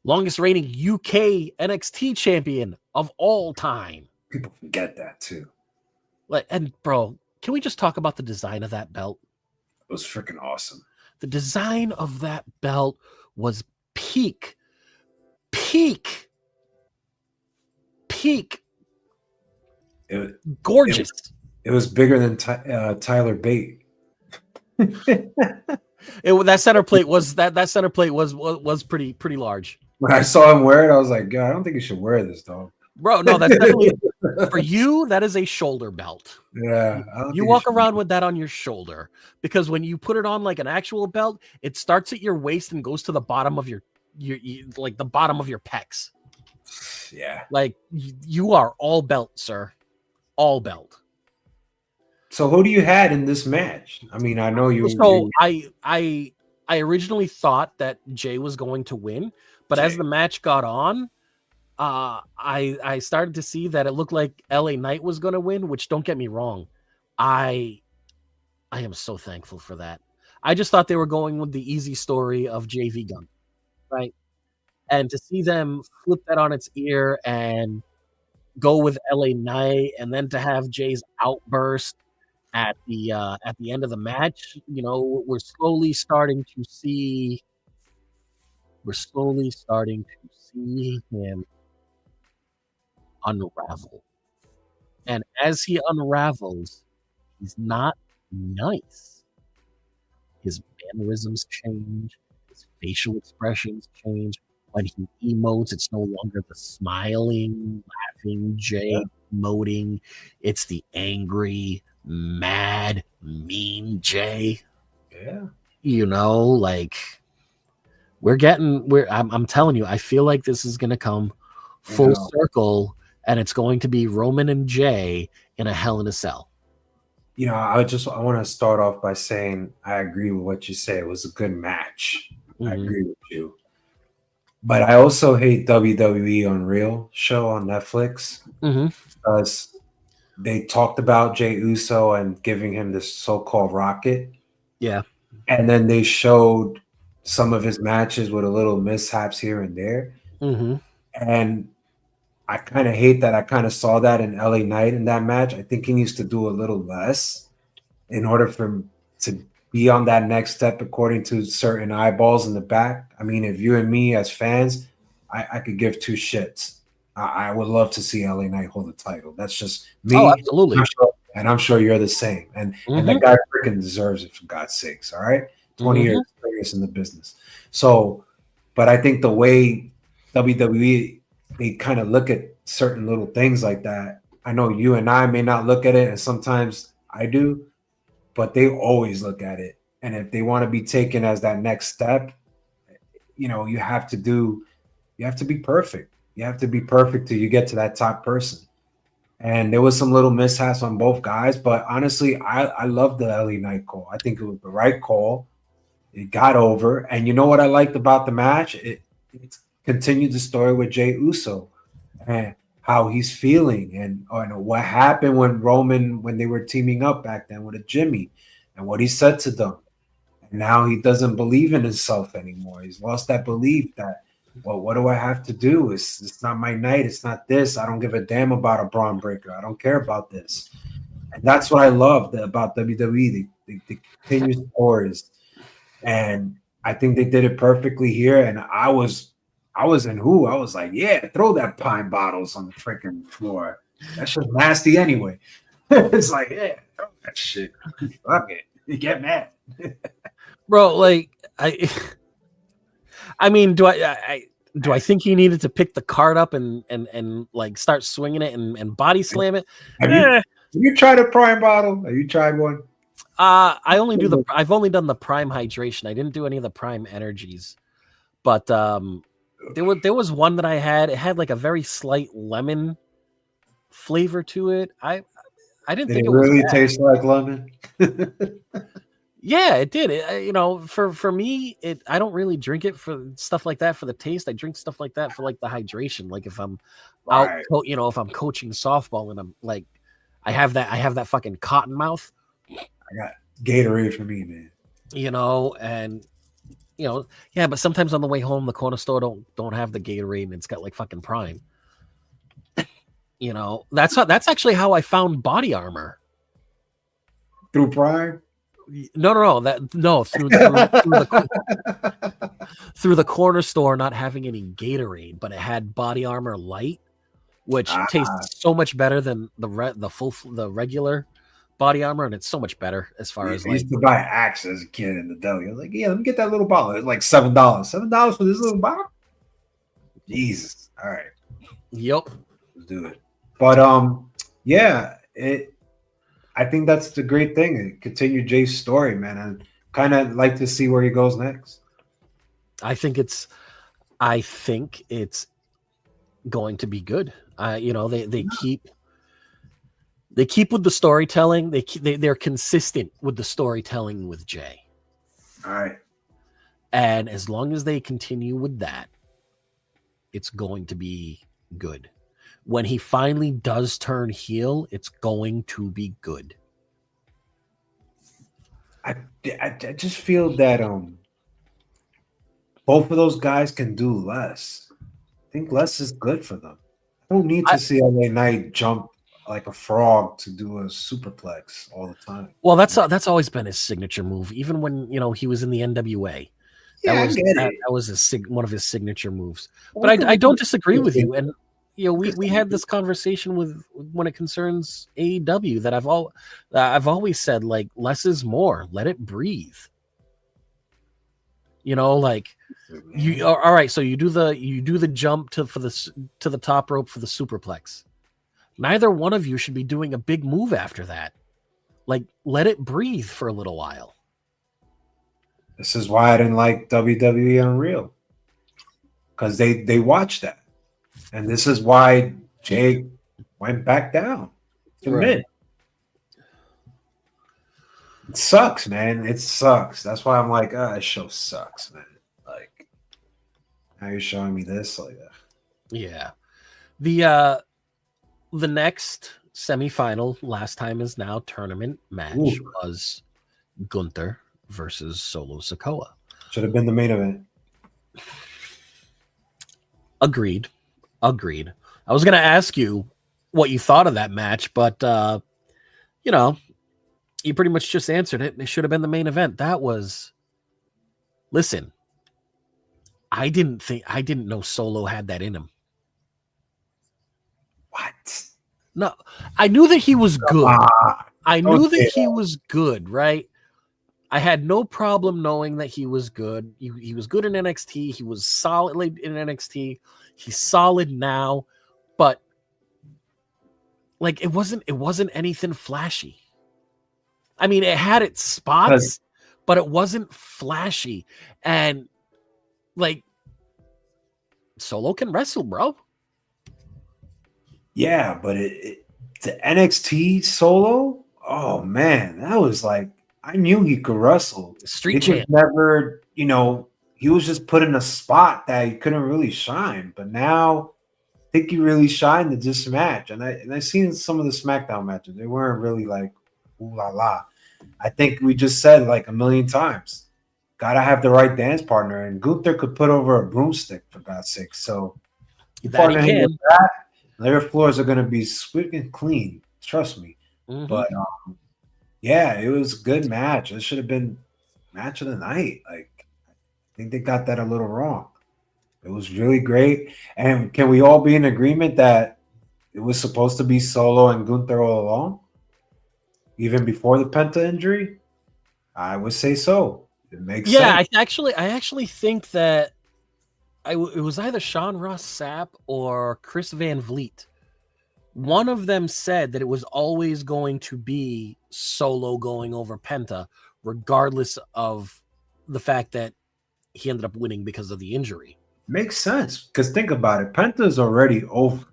Speaker 2: Longest reigning UK NXT Champion of all time.
Speaker 1: People forget that too.
Speaker 2: And bro, can we just talk about the design of that belt?
Speaker 1: It was freaking awesome.
Speaker 2: The design of that belt was peak. Gorgeous.
Speaker 1: It was bigger than Tyler Bate.
Speaker 2: That center plate was pretty large.
Speaker 1: When I saw him wear it, I was like, God, I don't think you should wear this, though.
Speaker 2: Bro, no, that's definitely for you. That is a shoulder belt.
Speaker 1: Yeah,
Speaker 2: you walk around with that on your shoulder because when you put it on like an actual belt, it starts at your waist and goes to the bottom of your like the bottom of your pecs.
Speaker 1: Yeah,
Speaker 2: like you are all belt, sir, all belt.
Speaker 1: So who do you had in this match? I mean, I know you.
Speaker 2: So I originally thought that Jey was going to win, but as the match got on, I started to see that it looked like LA Knight was going to win, which don't get me wrong. I am so thankful for that. I just thought they were going with the easy story of JV Gun, right? And to see them flip that on its ear and go with LA Knight, and then to have Jay's outburst at the end of the match, we're slowly starting to see him unravel. And as he unravels, he's not nice. His mannerisms change, his facial expressions change. When he emotes, it's no longer the smiling, laughing Jay emoting. It's the angry, mad, mean Jay.
Speaker 1: Yeah.
Speaker 2: Like I'm telling you, I feel like this is going to come full circle, and it's going to be Roman and Jay in a Hell in a Cell.
Speaker 1: I want to start off by saying I agree with what you say. It was a good match. I agree with you. But I also hate WWE Unreal show on Netflix because they talked about Jey Uso and giving him this so-called rocket.
Speaker 2: Yeah.
Speaker 1: And then they showed some of his matches with a little mishaps here and there. And I kind of hate that. I kind of saw that in LA Knight in that match. I think he needs to do a little less in order for him to be on that next step according to certain eyeballs in the back. I mean, if you and me as fans, I could give two shits. I would love to see LA Knight hold the title. That's just me.
Speaker 2: Oh, absolutely.
Speaker 1: I'm sure you're the same. And that guy freaking deserves it, for God's sakes. All right. 20 years experience in the business. So, but I think the way WWE, they kind of look at certain little things like that. I know you and I may not look at it, and sometimes I do, but they always look at it. And if they want to be taken as that next step, you have to be perfect. You have to be perfect till you get to that top person. And there was some little mishaps on both guys, but honestly, I love the LA Knight call. I think it was the right call. It got over. And you know what I liked about the match? It continued the story with Jey Uso and how he's feeling and what happened when they were teaming up back then with a Jimmy and what he said to them. And now he doesn't believe in himself anymore. He's lost that belief that, well, what do I have to do? It's not my night. It's not this. I don't give a damn about a Braun Breaker. I don't care about this. And that's what I love about WWE. They continue stories. And I think they did it perfectly here. And I was in who? I was like, yeah, throw that pine bottles on the freaking floor. That's just nasty anyway. It's like, yeah, throw that shit. Fuck it. You get mad.
Speaker 2: Bro, like I mean, do I think he needed to pick the card up and like start swinging it and body slam it?
Speaker 1: Have you tried a prime bottle? Have you tried one?
Speaker 2: I've only done the prime hydration. I didn't do any of the prime energies, but there was one that I had. It had like a very slight lemon flavor to it. I didn't think it
Speaker 1: really
Speaker 2: was
Speaker 1: taste like lemon.
Speaker 2: Yeah, it did. For me, I don't really drink it for stuff like that for the taste. I drink stuff like that for like the hydration. Like if I'm out, if I'm coaching softball and I'm like, I have that fucking cotton mouth.
Speaker 1: I got Gatorade for me, man.
Speaker 2: And yeah, but sometimes on the way home, the corner store don't have the Gatorade and it's got like fucking Prime. That's actually how I found Body Armor.
Speaker 1: Through Prime?
Speaker 2: No, through the corner store not having any Gatorade, but it had Body Armor Light, which tastes so much better than the regular Body Armor, and it's so much better as far as
Speaker 1: I used to buy Axe as a kid in the deli. I was like, yeah, let me get that little bottle. It's like $7. $7 for this little bottle? Jesus. All right.
Speaker 2: Yep.
Speaker 1: Let's do it. But I think that's the great thing. It continued Jay's story, man. And kind of like to see where he goes next.
Speaker 2: I think it's going to be good. They keep with the storytelling. They're consistent with the storytelling with Jay.
Speaker 1: All right.
Speaker 2: And as long as they continue with that, it's going to be good. When he finally does turn heel, it's going to be good.
Speaker 1: I just feel that both of those guys can do less. I think less is good for them. I don't need to see LA Knight jump like a frog to do a superplex all the time.
Speaker 2: Well, that's always been his signature move, even when he was in the NWA.
Speaker 1: Yeah,
Speaker 2: That was one of his signature moves. But I don't disagree with you. And we had this conversation when it concerns AEW that I've always said, like, less is more. Let it breathe. Like you all right. So you do the jump to the top rope for the superplex. Neither one of you should be doing a big move after that. Like, let it breathe for a little while.
Speaker 1: This is why I didn't like WWE Unreal, because they watched that, and this is why Jake went back down to mid. It sucks, man. It sucks. That's why I'm like, this show sucks, man. Like, now you're showing me this, like,
Speaker 2: yeah. The next semifinal, last time is now tournament match, was Gunther versus Solo Sikoa.
Speaker 1: Should have been the main event.
Speaker 2: Agreed. I was going to ask you what you thought of that match, but you pretty much just answered it. It should have been the main event. Listen, I didn't know Solo had that in him.
Speaker 1: What?
Speaker 2: No, I knew that he was good. I knew that he was good, right? I had no problem knowing that he was good. He was good in NXT. He was solid in NXT. He's solid now, but like it wasn't anything flashy. I mean, it had its spots, but it wasn't flashy. And like, Solo can wrestle, bro.
Speaker 1: Yeah, but the NXT Solo, oh man, that was like, I knew he could wrestle.
Speaker 2: Street champ.
Speaker 1: Never, he was just put in a spot that he couldn't really shine. But now, I think he really shined in this match. And I seen some of the SmackDown matches. They weren't really like, ooh la la. I think we just said like a million times, gotta have the right dance partner. And Gunther could put over a broomstick, for God's sake. So
Speaker 2: that he can.
Speaker 1: Their floors are going to be sweet and clean. Trust me. Mm-hmm. But yeah, it was a good match. It should have been match of the night. Like, I think they got that a little wrong. It was really great. And can we all be in agreement that it was supposed to be Solo and Gunther all along? Even before the Penta injury? I would say so. It makes sense.
Speaker 2: Yeah, I actually think that it was either Sean Ross Sapp or Chris Van Vliet. One of them said that it was always going to be Solo going over Penta, regardless of the fact that he ended up winning because of the injury.
Speaker 1: Makes sense, because think about it. Penta's already over.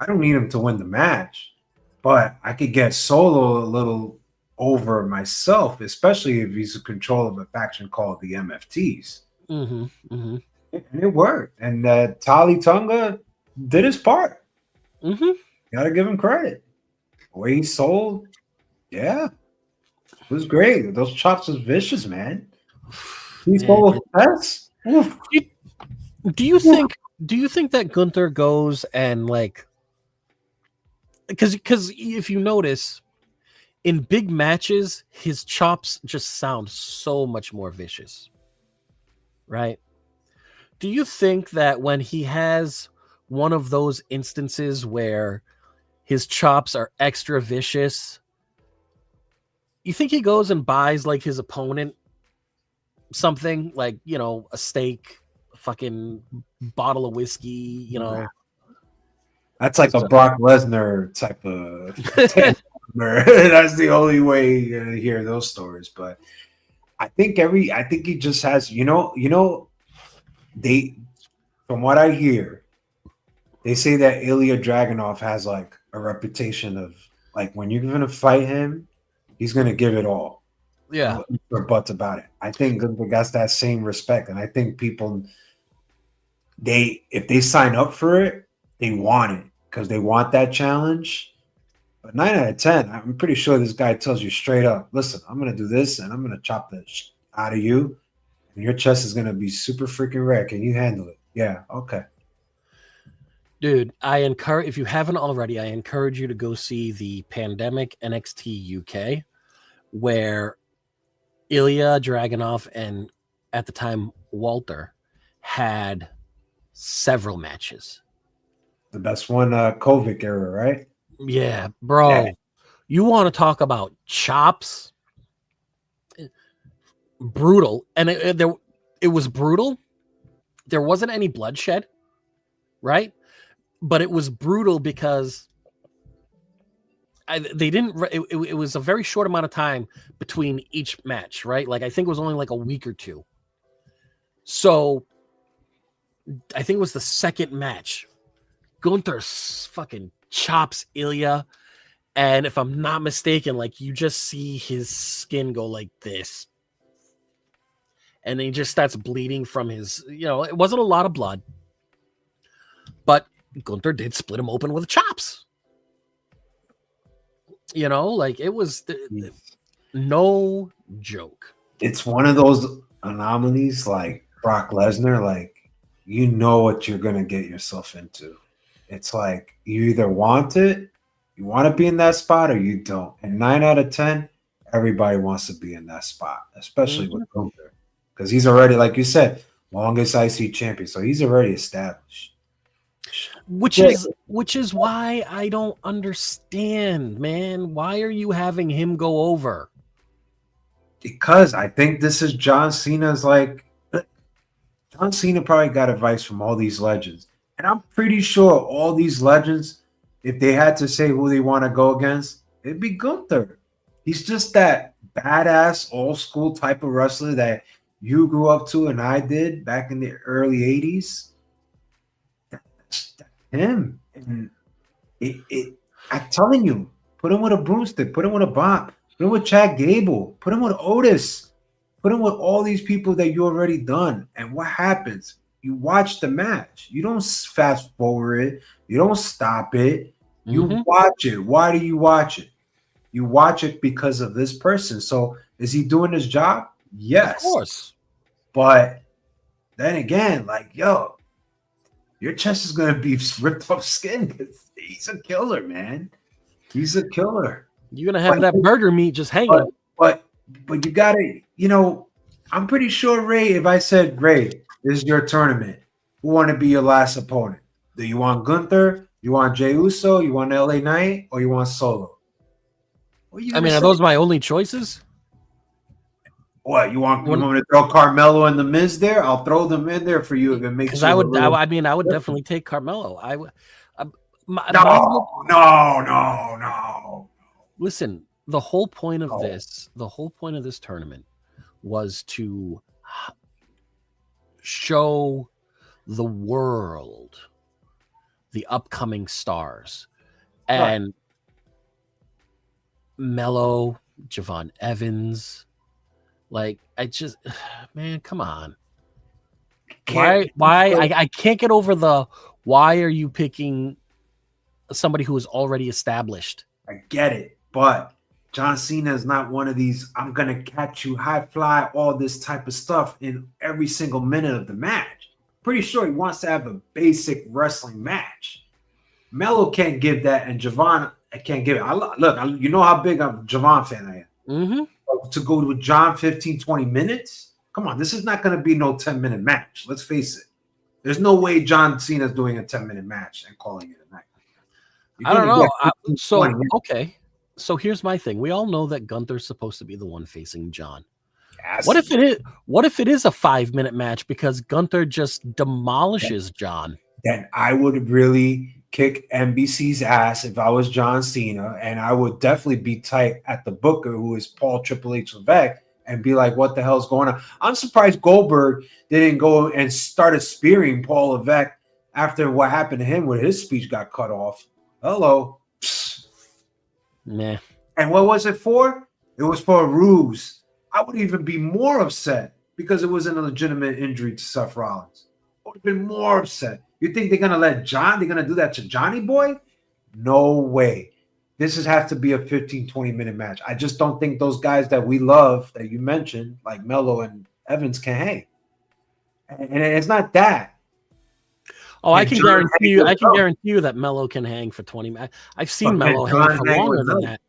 Speaker 1: I don't need him to win the match, but I could get Solo a little over myself, especially if he's in control of a faction called the MFTs.
Speaker 2: Mm-hmm, mm-hmm.
Speaker 1: And it worked. And Tali Tonga did his part.
Speaker 2: Mm-hmm.
Speaker 1: Gotta give him credit. The way he sold, yeah, it was great. Those chops was vicious, man. He sold fast.
Speaker 2: Do you think that Gunther goes and like, because if you notice, in big matches, his chops just sound so much more vicious, right? Do you think that when he has one of those instances where his chops are extra vicious, you think he goes and buys like his opponent something like, a steak, a fucking bottle of whiskey,
Speaker 1: That's like a Brock Lesnar type of That's the only way you're gonna hear those stories. But I think he just has, from what I hear, they say that Ilya Dragunov has like a reputation of like, when you're gonna fight him, he's gonna give it all.
Speaker 2: Yeah.
Speaker 1: No buts about it. I think Gunther got that same respect. And I think people, if they sign up for it, they want it because they want that challenge. But 9 out of 10, I'm pretty sure this guy tells you straight up, listen, I'm going to do this and I'm going to chop the out of you. And your chest is going to be super freaking rare. Can you handle it? Yeah. Okay.
Speaker 2: Dude, if you haven't already, I encourage you to go see the Pandemic NXT UK, where Ilya Dragunov and at the time Walter had several matches.
Speaker 1: The best one, Kovic era, right?
Speaker 2: Yeah, bro. Yeah. You want to talk about chops? Brutal. And it was brutal. There wasn't any bloodshed, right? But it was brutal because it was a very short amount of time between each match, right? Like I think it was only like a week or two. So I think it was the second match. Gunther fucking chops Ilya. And if I'm not mistaken, like you just see his skin go like this. And then he just starts bleeding from his, it wasn't a lot of blood. But Gunther did split him open with chops. Like it was no joke.
Speaker 1: It's one of those anomalies like Brock Lesnar, like you know what you're going to get yourself into. It's like you either want it, you want to be in that spot, or you don't. And 9 out of 10, everybody wants to be in that spot, especially with Gunther. Because he's already, like you said, longest IC champion. So he's already established.
Speaker 2: Which is why I don't understand, man. Why are you having him go over?
Speaker 1: Because I think this is John Cena's John Cena probably got advice from all these legends. And I'm pretty sure all these legends, if they had to say who they want to go against, it'd be Gunther. He's just that badass old school type of wrestler that you grew up to and I did back in the early 80s. That's him. And I'm telling you, put him with a broomstick, put him with a bomb, put him with Chad Gable, put him with Otis, put him with all these people that you already done. And what happens? You watch the match. You don't fast forward it. You don't stop it. You watch it. Why do you watch it? You watch it because of this person. So is he doing his job? Yes.
Speaker 2: Of course.
Speaker 1: But then again, like, yo, your chest is going to be ripped off skin because he's a killer, man. He's a killer.
Speaker 2: You're going to have that burger meat just hanging.
Speaker 1: But you got to, I'm pretty sure, Ray, if I said, Ray, this is your tournament, who want to be your last opponent? Do you want Gunther? You want Jey Uso? You want LA Knight? Or you want Solo?
Speaker 2: Are those my only choices?
Speaker 1: What, you want me to throw Carmelo and The Miz there? I'll throw them in there for you if it makes
Speaker 2: sense. I would definitely take Carmelo.
Speaker 1: No.
Speaker 2: Listen, the whole point of this tournament was to show the world the upcoming stars. And Melo, Javon Evans, like man, come on. Why I can't get over why are you picking somebody who is already established?
Speaker 1: I get it, but John Cena is not one of these, I'm going to catch you, high fly, all this type of stuff in every single minute of the match. Pretty sure he wants to have a basic wrestling match. Melo can't give that, and Javon can't give it. You know how big of a Javon fan I am. To go with John 15, 20 minutes? Come on, this is not going to be no 10-minute match. Let's face it. There's no way John Cena's doing a 10-minute match and calling it a night.
Speaker 2: I don't know. Okay. So here's my thing. We all know that Gunther's supposed to be the one facing John. Yes. What if it is a 5-minute match because Gunther just demolishes John?
Speaker 1: Then I would really kick NBC's ass if I was John Cena, and I would definitely be tight at the booker, who is Paul Triple H Levesque, and be like, what the hell's going on? I'm surprised Goldberg didn't go and started spearing Paul Levesque after what happened to him when his speech got cut off. Hello.
Speaker 2: Nah.
Speaker 1: And what was it for? It was for a ruse. I would even be more upset because it wasn't a legitimate injury to Seth Rollins. I would have been more upset. You think they're gonna let John? They're gonna do that to Johnny Boy? No way. Has to be a 15, 20-minute match. I just don't think those guys that we love that you mentioned, like Melo and Evans, can hang. And it's not that.
Speaker 2: Oh, I can guarantee you. I can guarantee you that Melo can hang for 20 minutes. I've seen Melo hang for longer than that.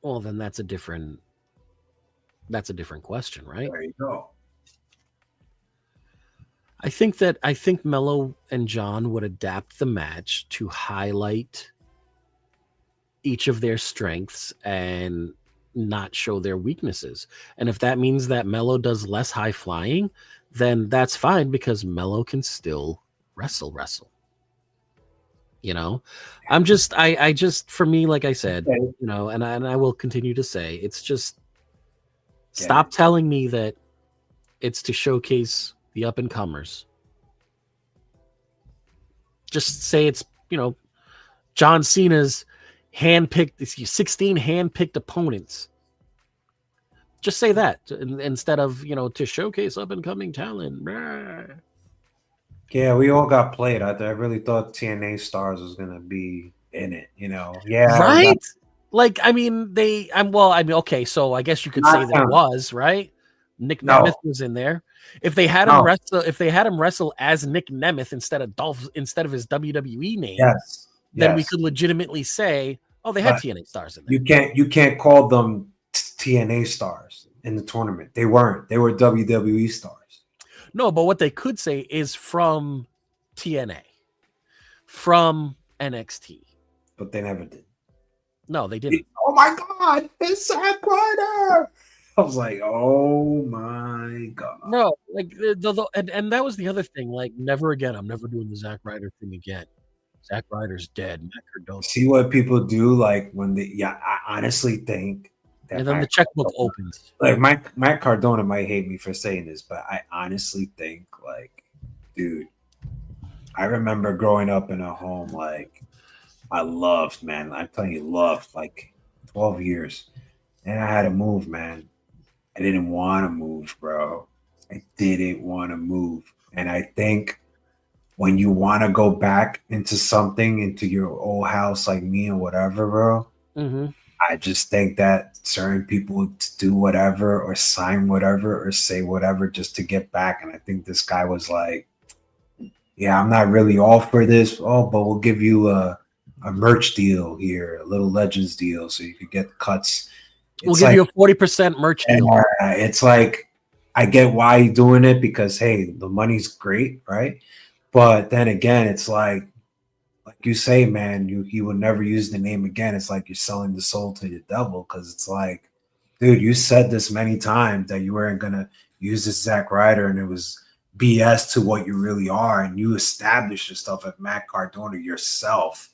Speaker 2: Well, then that's a different. That's a different question, right?
Speaker 1: There you go.
Speaker 2: I think Melo and John would adapt the match to highlight each of their strengths and not show their weaknesses. And if that means that Melo does less high flying, then that's fine because Melo can still wrestle. You know, I just for me, like I said, you know, and I will continue to say, it's just stop telling me that it's to showcase the up and comers. Just say it's, you know, John Cena's 16 hand-picked opponents. Just say that instead of, you know, to showcase up and coming talent.
Speaker 1: Yeah, we all got played. I really thought TNA Stars was gonna be in it. You know,
Speaker 2: right? Like, I mean, okay. So I guess you could say that was right. Nick Nemeth was in there. If they had him wrestle as Nick Nemeth instead of his WWE name, then we could legitimately say, oh, they had TNA Stars in there.
Speaker 1: You can't call them TNA Stars in the tournament. They weren't. They were WWE Stars.
Speaker 2: No, but what they could say is from TNA, from NXT.
Speaker 1: But they never did.
Speaker 2: No, they didn't.
Speaker 1: Oh my God, it's Zack Ryder. I was like, oh my God.
Speaker 2: No, like and that was the other thing. Like, never again. I'm never doing the Zack Ryder thing again. Zack Ryder's dead. Matt Cardona.
Speaker 1: See what people do, like when I honestly think that
Speaker 2: and then the checkbook opens.
Speaker 1: Like Matt Cardona might hate me for saying this, but I honestly think, like, dude, I remember growing up in a home, like, I loved, man. I'm telling you, loved, like 12 years. And I had to move, man. I didn't want to move, bro. I didn't want to move. And I think when you want to go back into something, into your old house, like me or whatever, bro, I just think that certain people would do whatever or sign whatever or say whatever just to get back. And I think this guy was like, yeah, I'm not really all for this. Oh, but we'll give you a merch deal here, a little Legends deal, so you could get cuts.
Speaker 2: We'll give you a 40% merch deal.
Speaker 1: It's like, I get why you're doing it because, hey, the money's great, right? But then again, it's like you say, man, you will never use the name again. It's like you're selling the soul to the devil because it's like, dude, you said this many times that you weren't going to use this Zack Ryder and it was BS to what you really are. And you established yourself at Matt Cardona yourself.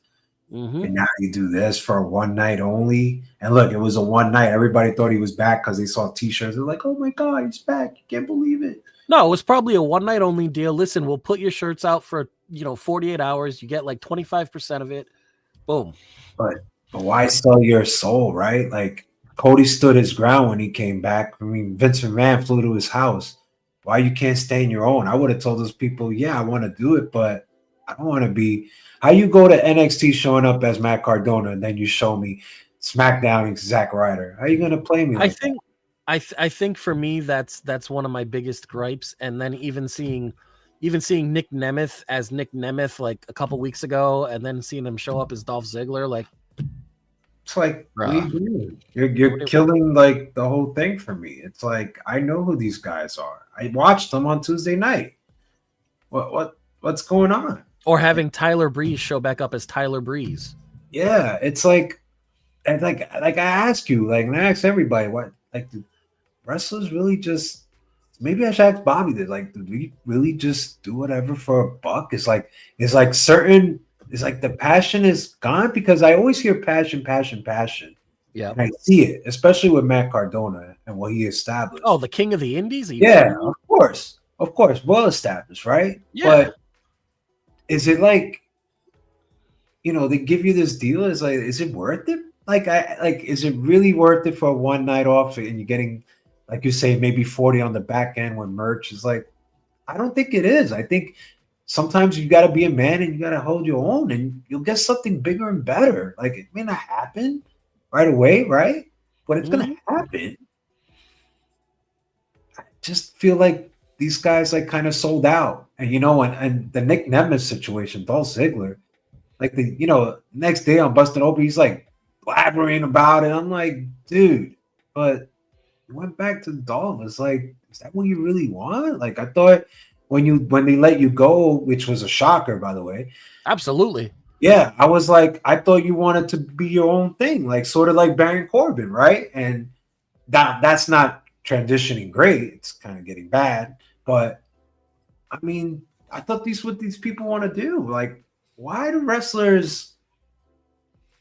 Speaker 1: And now you do this for a one night only. And look, it was a one night. Everybody thought he was back because they saw t-shirts. They're like, oh my God, he's back. You can't believe it.
Speaker 2: No, it was probably a one night only deal. Listen, we'll put your shirts out for 48 hours. You get like 25% of it. Boom.
Speaker 1: But why sell your soul, right? Like Cody stood his ground when he came back. I mean, Vince McMahon flew to his house. Why you can't stay in your own? I would have told those people, yeah, I want to do it, but I don't want to be. How you go to NXT showing up as Matt Cardona and then you show me SmackDown and Zack Ryder? How are you going to play me?
Speaker 2: I think for me that's one of my biggest gripes. And then even seeing Nick Nemeth as Nick Nemeth like a couple weeks ago, and then seeing him show up as Dolph Ziggler, like
Speaker 1: it's like you're killing like the whole thing for me. It's like I know who these guys are. I watched them on Tuesday night. What's going on?
Speaker 2: Or having Tyler Breeze show back up as Tyler Breeze.
Speaker 1: Yeah, it's like, and like I ask you, like, and I ask everybody, what, like, do wrestlers really just? Maybe I should ask Bobby this. Like, do we really just do whatever for a buck? It's like the passion is gone because I always hear passion.
Speaker 2: Yeah,
Speaker 1: and I see it, especially with Matt Cardona and what he established.
Speaker 2: Oh, the king of the indies.
Speaker 1: Yeah, of course, well established, right?
Speaker 2: Yeah.
Speaker 1: But is it like, they give you this deal? Is it worth it? Is it really worth it for a one night off and you're getting, like you say, maybe 40 on the back end when merch is like, I don't think it is. I think sometimes you got to be a man and you got to hold your own, and you'll get something bigger and better. Like it may not happen right away, right? But it's gonna
Speaker 2: Mhm.
Speaker 1: happen. I just feel like these guys like kind of sold out, and and the Nick Nemeth situation, Dolph Ziggler, like next day on Busted Open, he's like blabbering about it. I'm like, dude, but went back to Dolph. It's like, is that what you really want? Like I thought when they let you go, which was a shocker, by the way.
Speaker 2: Absolutely.
Speaker 1: Yeah, I was like, I thought you wanted to be your own thing, like sort of like Baron Corbin, right? And that's not transitioning great. It's kind of getting bad, but I mean, I thought what these people want to do. Like, why do wrestlers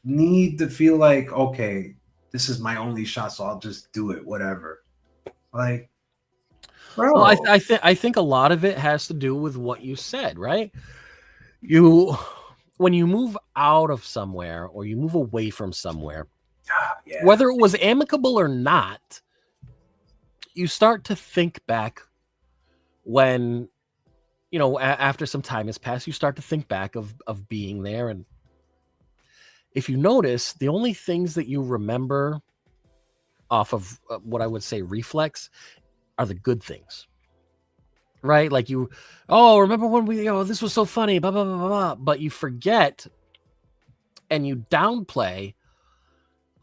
Speaker 1: need to feel like, okay, this is my only shot, so I'll just do it, whatever. Like,
Speaker 2: Well,
Speaker 1: bro,
Speaker 2: I think a lot of it has to do with what you said, right? You when you move out of somewhere or you move away from somewhere,
Speaker 1: yeah,
Speaker 2: whether it was amicable or not, you start to think back when after some time has passed, you start to think back of being there. And if you notice, the only things that you remember off of what I would say reflex are the good things, right? Like remember when this was so funny, blah, blah, blah, blah, blah. But you forget and you downplay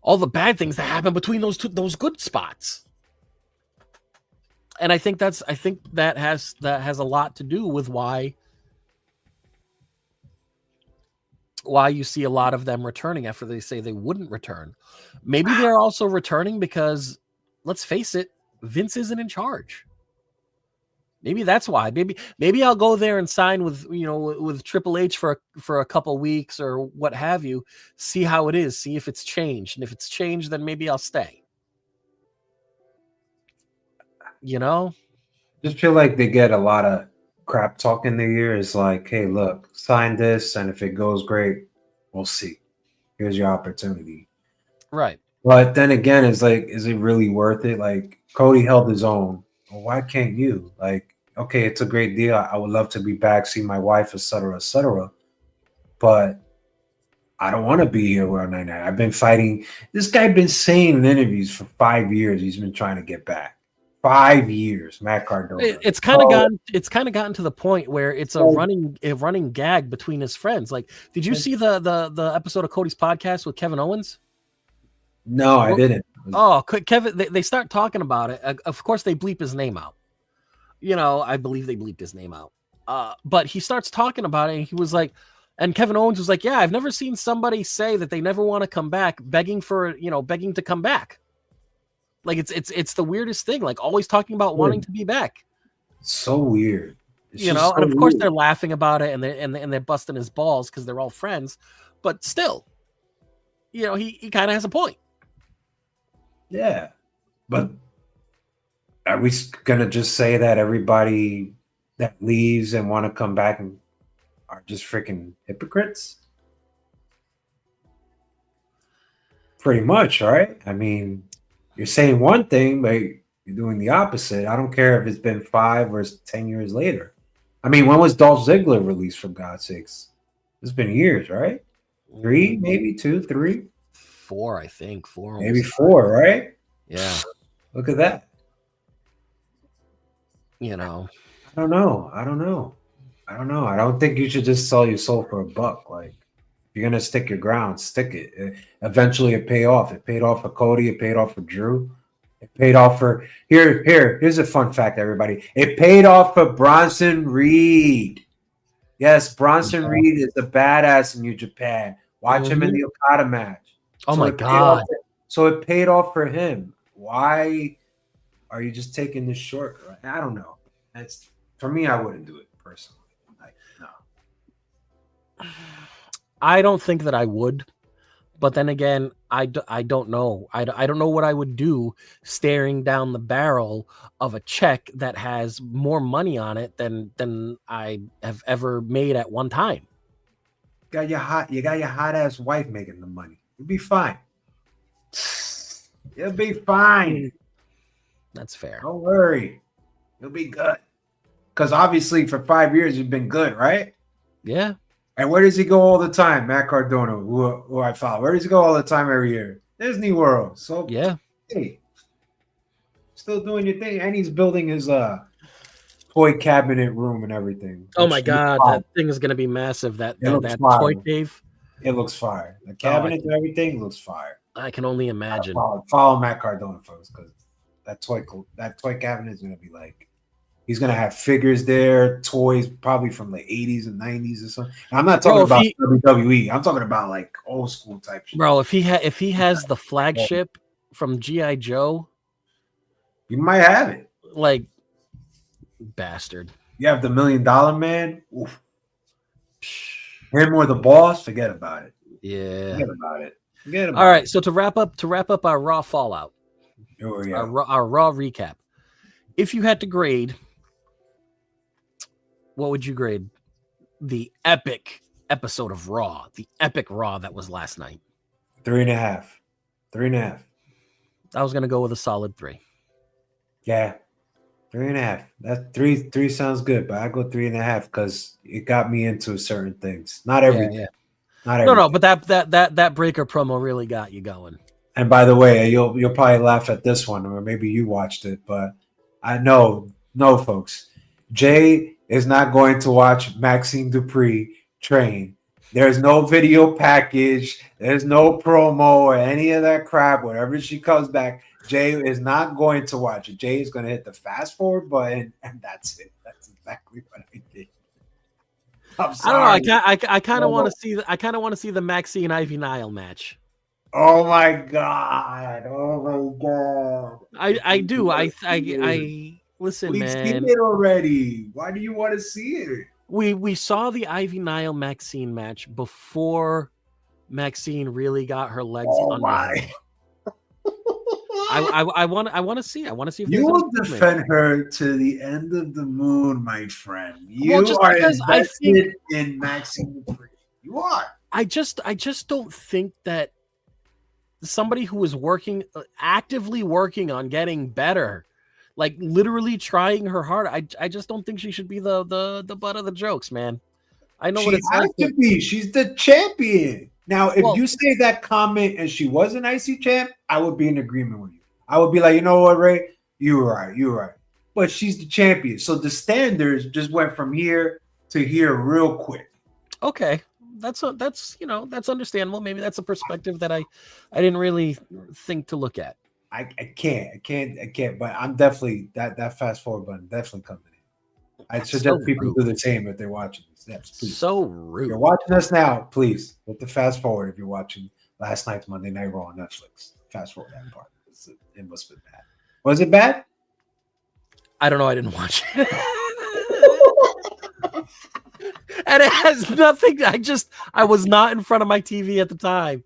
Speaker 2: all the bad things that happen between those good spots. And I think that has a lot to do with why you see a lot of them returning after they say they wouldn't return. Maybe they're also returning because, let's face it, Vince isn't in charge. Maybe that's why. Maybe I'll go there and sign with Triple H for a couple weeks or what have you. See how it is. See if it's changed, and if it's changed, then maybe I'll stay.
Speaker 1: just feel like they get a lot of crap talk in their ear. It's like, hey, look, sign this, and if it goes great, we'll see. Here's your opportunity.
Speaker 2: Right.
Speaker 1: But then again, it's like, is it really worth it? Like Cody held his own. Well, why can't you? Like, okay, it's a great deal. I would love to be back, see my wife, etc., etc. But I don't want to be here where I'm at. I've been fighting. This guy been saying in interviews for 5 years he's been trying to get back. 5 years, Matt Cardona.
Speaker 2: It's kind of gotten to the point where it's a running gag between his friends. Like, did you see the episode of Cody's podcast with Kevin Owens?
Speaker 1: No, I didn't.
Speaker 2: Oh, Kevin, they start talking about it. Of course, they bleep his name out. I believe they bleeped his name out. But he starts talking about it, and he was like, and Kevin Owens was like, yeah, I've never seen somebody say that they never want to come back, begging to come back. Like it's the weirdest thing. Like always talking about wanting to be back.
Speaker 1: So weird.
Speaker 2: And of course they're laughing about it, and they're busting his balls because they're all friends. But still, he kind of has a point.
Speaker 1: Yeah, but are we gonna just say that everybody that leaves and want to come back and are just freaking hypocrites? Pretty much, right? I mean, you're saying one thing, but you're doing the opposite. I don't care if it's been 5 or 10 years later. I mean, when was Dolph Ziggler released, for God's sakes? It's been years, right? 3, maybe 2, 3,
Speaker 2: 4. I think 4.
Speaker 1: Maybe 4, right?
Speaker 2: Yeah.
Speaker 1: Look at that.
Speaker 2: I
Speaker 1: don't know. I don't think you should just sell your soul for $1. Like, if you're gonna stick your ground, stick it. Eventually, it paid off. It paid off for Cody. It paid off for Drew. It paid off for Here's a fun fact, everybody. It paid off for Bronson Reed. Yes, Bronson Reed is a badass in New Japan. Watch him in the Okada match.
Speaker 2: Oh my God!
Speaker 1: So it paid off for him. Why are you just taking this short? I don't know. That's for me. I wouldn't do it personally. No.
Speaker 2: I don't think that I would. But then again, I don't know. I don't know what I would do staring down the barrel of a check that has more money on it than I have ever made at one time.
Speaker 1: You got your hot ass wife making the money. You'll be fine. You'll be fine.
Speaker 2: That's fair.
Speaker 1: Don't worry. You'll be good. Because obviously for 5 years he's been good, right?
Speaker 2: Yeah.
Speaker 1: And where does he go all the time? Matt Cardona, who I follow. Where does he go all the time every year? Disney World. So
Speaker 2: Yeah.
Speaker 1: hey, still doing your thing, and he's building his toy cabinet room and everything.
Speaker 2: Oh my God, that thing is gonna be massive. That toy cave.
Speaker 1: It looks fire. The cabinet and everything looks fire.
Speaker 2: I can only imagine.
Speaker 1: Follow Matt Cardona, folks, because that toy cabinet is gonna be like. He's gonna have figures there, toys probably from the 80s and 90s or something. And I'm not talking about WWE. I'm talking about like old school type shit.
Speaker 2: Bro, if he has the flagship from G.I. Joe,
Speaker 1: you might have it.
Speaker 2: Like, bastard.
Speaker 1: You have the $1 Million Man. Oof. Him or the Boss, forget about it.
Speaker 2: Yeah.
Speaker 1: Forget about it.
Speaker 2: All right, so to wrap up our Raw Fallout, our Raw recap. If you had to grade, what would you grade the epic episode of Raw, the epic Raw that was last night?
Speaker 1: 3.5. 3.5.
Speaker 2: I was gonna go with a solid 3.
Speaker 1: Yeah, 3.5. That three sounds good, but I go 3.5 because it got me into certain things. Not everything.
Speaker 2: Yeah.
Speaker 1: Not everything.
Speaker 2: No, but that Breaker promo really got you going.
Speaker 1: And by the way, you'll probably laugh at this one, or maybe you watched it, but I know, no, folks. Jay is not going to watch Maxine Dupree train. There's no video package. There's no promo or any of that crap. Whenever she comes back, Jay is not going to watch it. Jay is going to hit the fast forward button, and that's it. That's exactly what I did. I'm sorry.
Speaker 2: I don't know. I kind of want to see. I kind of want to see the Maxine Ivy Nile match.
Speaker 1: Oh my god! Oh my god!
Speaker 2: I do. I listen,
Speaker 1: We've
Speaker 2: man.
Speaker 1: seen it already. Why do you want to see it?
Speaker 2: We saw the Ivy Nile Maxine match before Maxine really got her legs under her. I want to see. I want to see if
Speaker 1: you will defend her to the end of the moon, my friend. You are invested in Maxine Dupree. You are.
Speaker 2: I just don't think that somebody who is actively working on getting better, like literally trying her hard, I just don't think she should be the butt of the jokes, man. I know what it's like
Speaker 1: to be. She's the champion. Now, if you say that comment and she was an IC champ, I would be in agreement with you. I would be like, you know what, Ray? You're right. But she's the champion. So the standards just went from here to here real quick.
Speaker 2: Okay. That's understandable. Maybe that's a perspective that I didn't really think to look at.
Speaker 1: I can't. But I'm definitely that fast forward button definitely coming in. I suggest people do the same if they're watching this. Yes, please.
Speaker 2: So rude.
Speaker 1: If you're watching us now, please hit the fast forward. If you're watching last night's Monday Night Raw on Netflix, fast forward that part. It must have been bad. Was it bad?
Speaker 2: I don't know. I didn't watch it. And it has nothing. I was not in front of my TV at the time.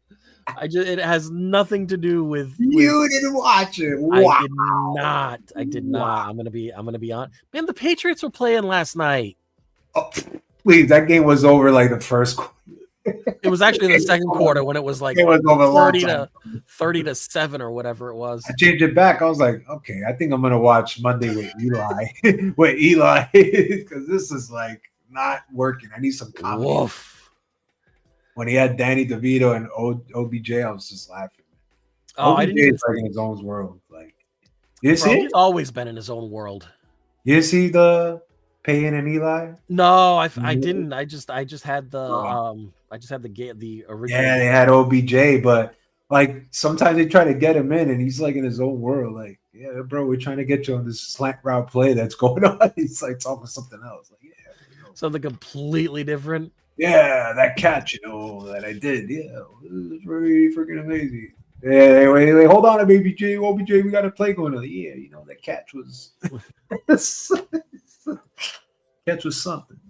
Speaker 2: It has nothing to do with
Speaker 1: you didn't watch it. Wow.
Speaker 2: I did not. Wow. I'm gonna be on. Man, the Patriots were playing last night.
Speaker 1: Oh, please, that game was over like the first quarter.
Speaker 2: It was actually the second quarter when it was like 30 to 7 or whatever it was.
Speaker 1: I changed it back. I was like, okay, I think I'm gonna watch Monday with Eli because this is like not working. I need some comedy.
Speaker 2: Woof.
Speaker 1: When he had Danny DeVito and OBJ, I was just laughing.
Speaker 2: Oh,
Speaker 1: OBJ
Speaker 2: I didn't
Speaker 1: is like in his own world. Like, you see,
Speaker 2: he's always been in his own world.
Speaker 1: You see the Peyton and Eli?
Speaker 2: No, I didn't. I just had the the original.
Speaker 1: Yeah, they had OBJ, but like sometimes they try to get him in, and he's like in his own world. Like, yeah, bro, we're trying to get you on this slant route play that's going on. He's like talking something else. Like, yeah,
Speaker 2: something completely different.
Speaker 1: Yeah, that catch, that I did. Yeah, it was very freaking amazing. Yeah, wait, hold on, OBJ, we got a play going on. Yeah, that catch was something.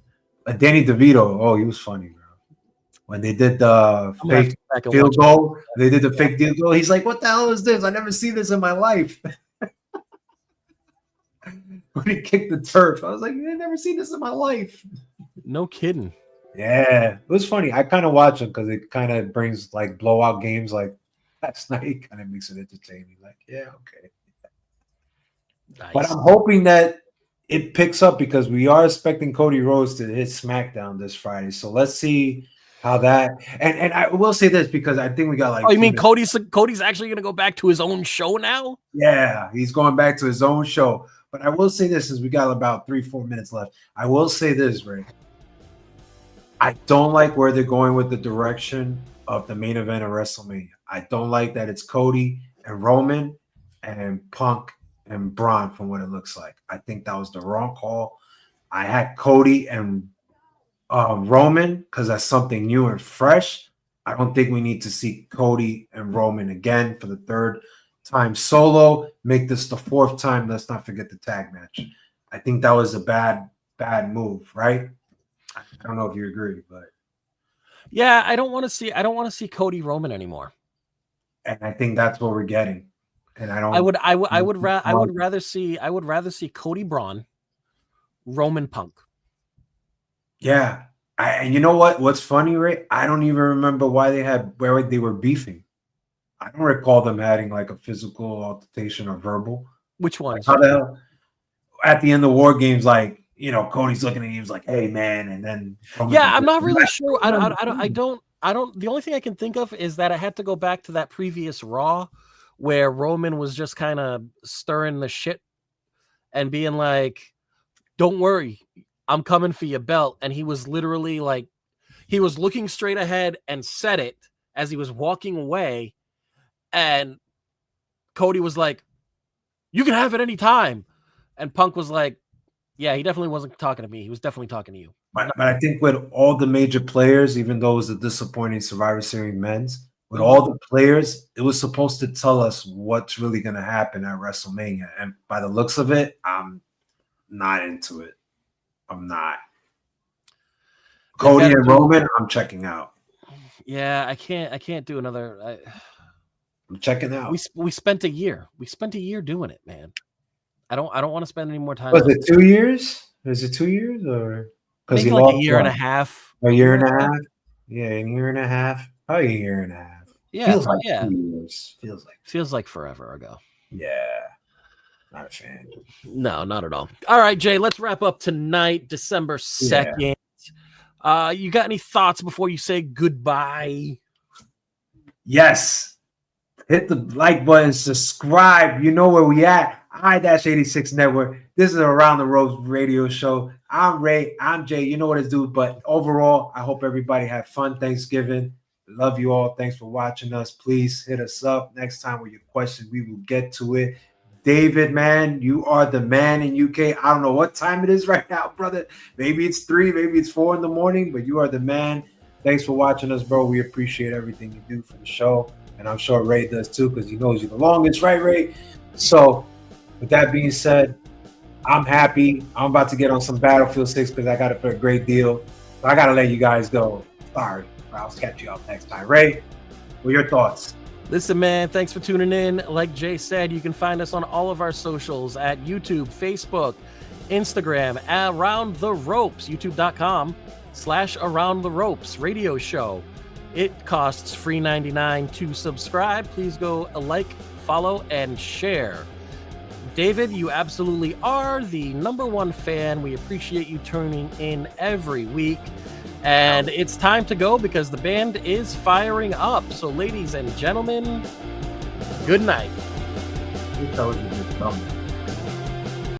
Speaker 1: Danny DeVito, he was funny, bro. When they did the fake field goal, fake field goal. He's like, "What the hell is this? I never seen this in my life." When he kicked the turf, I was like, "I never seen this in my life."
Speaker 2: No kidding.
Speaker 1: Yeah, it was funny. I kind of watch them because it kind of brings like blowout games like last night. Kind of makes it entertaining. Like, yeah, okay. Nice. But I'm hoping that it picks up because we are expecting Cody Rhodes to hit SmackDown this Friday. So let's see how that. And I will say this because I think we got like.
Speaker 2: Oh, you mean Cody's actually going to go back to his own show now?
Speaker 1: Yeah, he's going back to his own show. But I will say this, as we got about 3-4 minutes left. I will say this, Ray. I don't like where they're going with the direction of the main event of WrestleMania. I don't like that it's Cody and Roman and Punk and Braun from what it looks like. I think that was the wrong call. I had Cody and Roman because that's something new and fresh. I don't think we need to see Cody and Roman again for the third time solo. Make this the fourth time. Let's not forget the tag match. I think that was a bad move, right? I don't know if you agree, but
Speaker 2: yeah, I don't want to see Cody Roman anymore.
Speaker 1: And I think that's what we're getting. And I would
Speaker 2: rather see Cody Braun, Roman Punk.
Speaker 1: Yeah. And you know what? What's funny, Ray? I don't even remember where they were beefing. I don't recall them having like a physical altercation or verbal.
Speaker 2: Which one?
Speaker 1: Like, how the hell? At the end of War Games, like, you know, Cody's looking at him, he's like, "Hey, man," and then
Speaker 2: I'm not really sure. I don't. The only thing I can think of is that I had to go back to that previous Raw where Roman was just kind of stirring the shit and being like, "Don't worry, I'm coming for your belt," and he was literally like, he was looking straight ahead and said it as he was walking away, and Cody was like, "You can have it anytime," and Punk was like, "Yeah, he definitely wasn't talking to me. He was definitely talking to you."
Speaker 1: But I think with all the major players, even though it was a disappointing Survivor Series men's, with all the players, it was supposed to tell us what's really going to happen at WrestleMania. And by the looks of it, I'm not into it. I'm not. Cody and Roman, I'm checking out.
Speaker 2: Yeah, I can't do another.
Speaker 1: I'm checking out.
Speaker 2: We spent a year. We spent a year doing it, man. I don't want to spend any more time.
Speaker 1: Was it 2 years? Is it 2 years or
Speaker 2: because he like a year and a half?
Speaker 1: A year and a half? Yeah, a year and a half. Probably a year and a half.
Speaker 2: Yeah,
Speaker 1: feels like 2 years.
Speaker 2: Feels like forever ago.
Speaker 1: Yeah, not a fan.
Speaker 2: No, not at all. All right, Jay, let's wrap up tonight, December 2nd. Yeah. You got any thoughts before you say goodbye?
Speaker 1: Yes. Hit the like button, subscribe. You know where we at. I-86 Network. This is Around the Ropes radio show. I'm Ray. I'm Jay. You know what it's do. But overall, I hope everybody had fun Thanksgiving. Love you all. Thanks for watching us. Please hit us up next time with your questions. We will get to it. David, man, you are the man in UK. I don't know what time it is right now, brother. Maybe it's 3, maybe it's 4 in the morning, but you are the man. Thanks for watching us, bro. We appreciate everything you do for the show. And I'm sure Ray does too, because he knows you the longest, right, Ray? So with that being said, I'm happy. I'm about to get on some Battlefield 6 because I got it for a great deal. But I got to let you guys go. Sorry. I'll catch you up next time. Ray, what are your thoughts?
Speaker 2: Listen, man, thanks for tuning in. Like Jay said, you can find us on all of our socials at YouTube, Facebook, Instagram, Around the Ropes, youtube.com/Around the Ropes radio show. It costs free $99 to subscribe. Please go like, follow, and share. David, you absolutely are the #1 fan. We appreciate you tuning in every week. And it's time to go because the band is firing up. So, ladies and gentlemen, good night.
Speaker 1: You told you this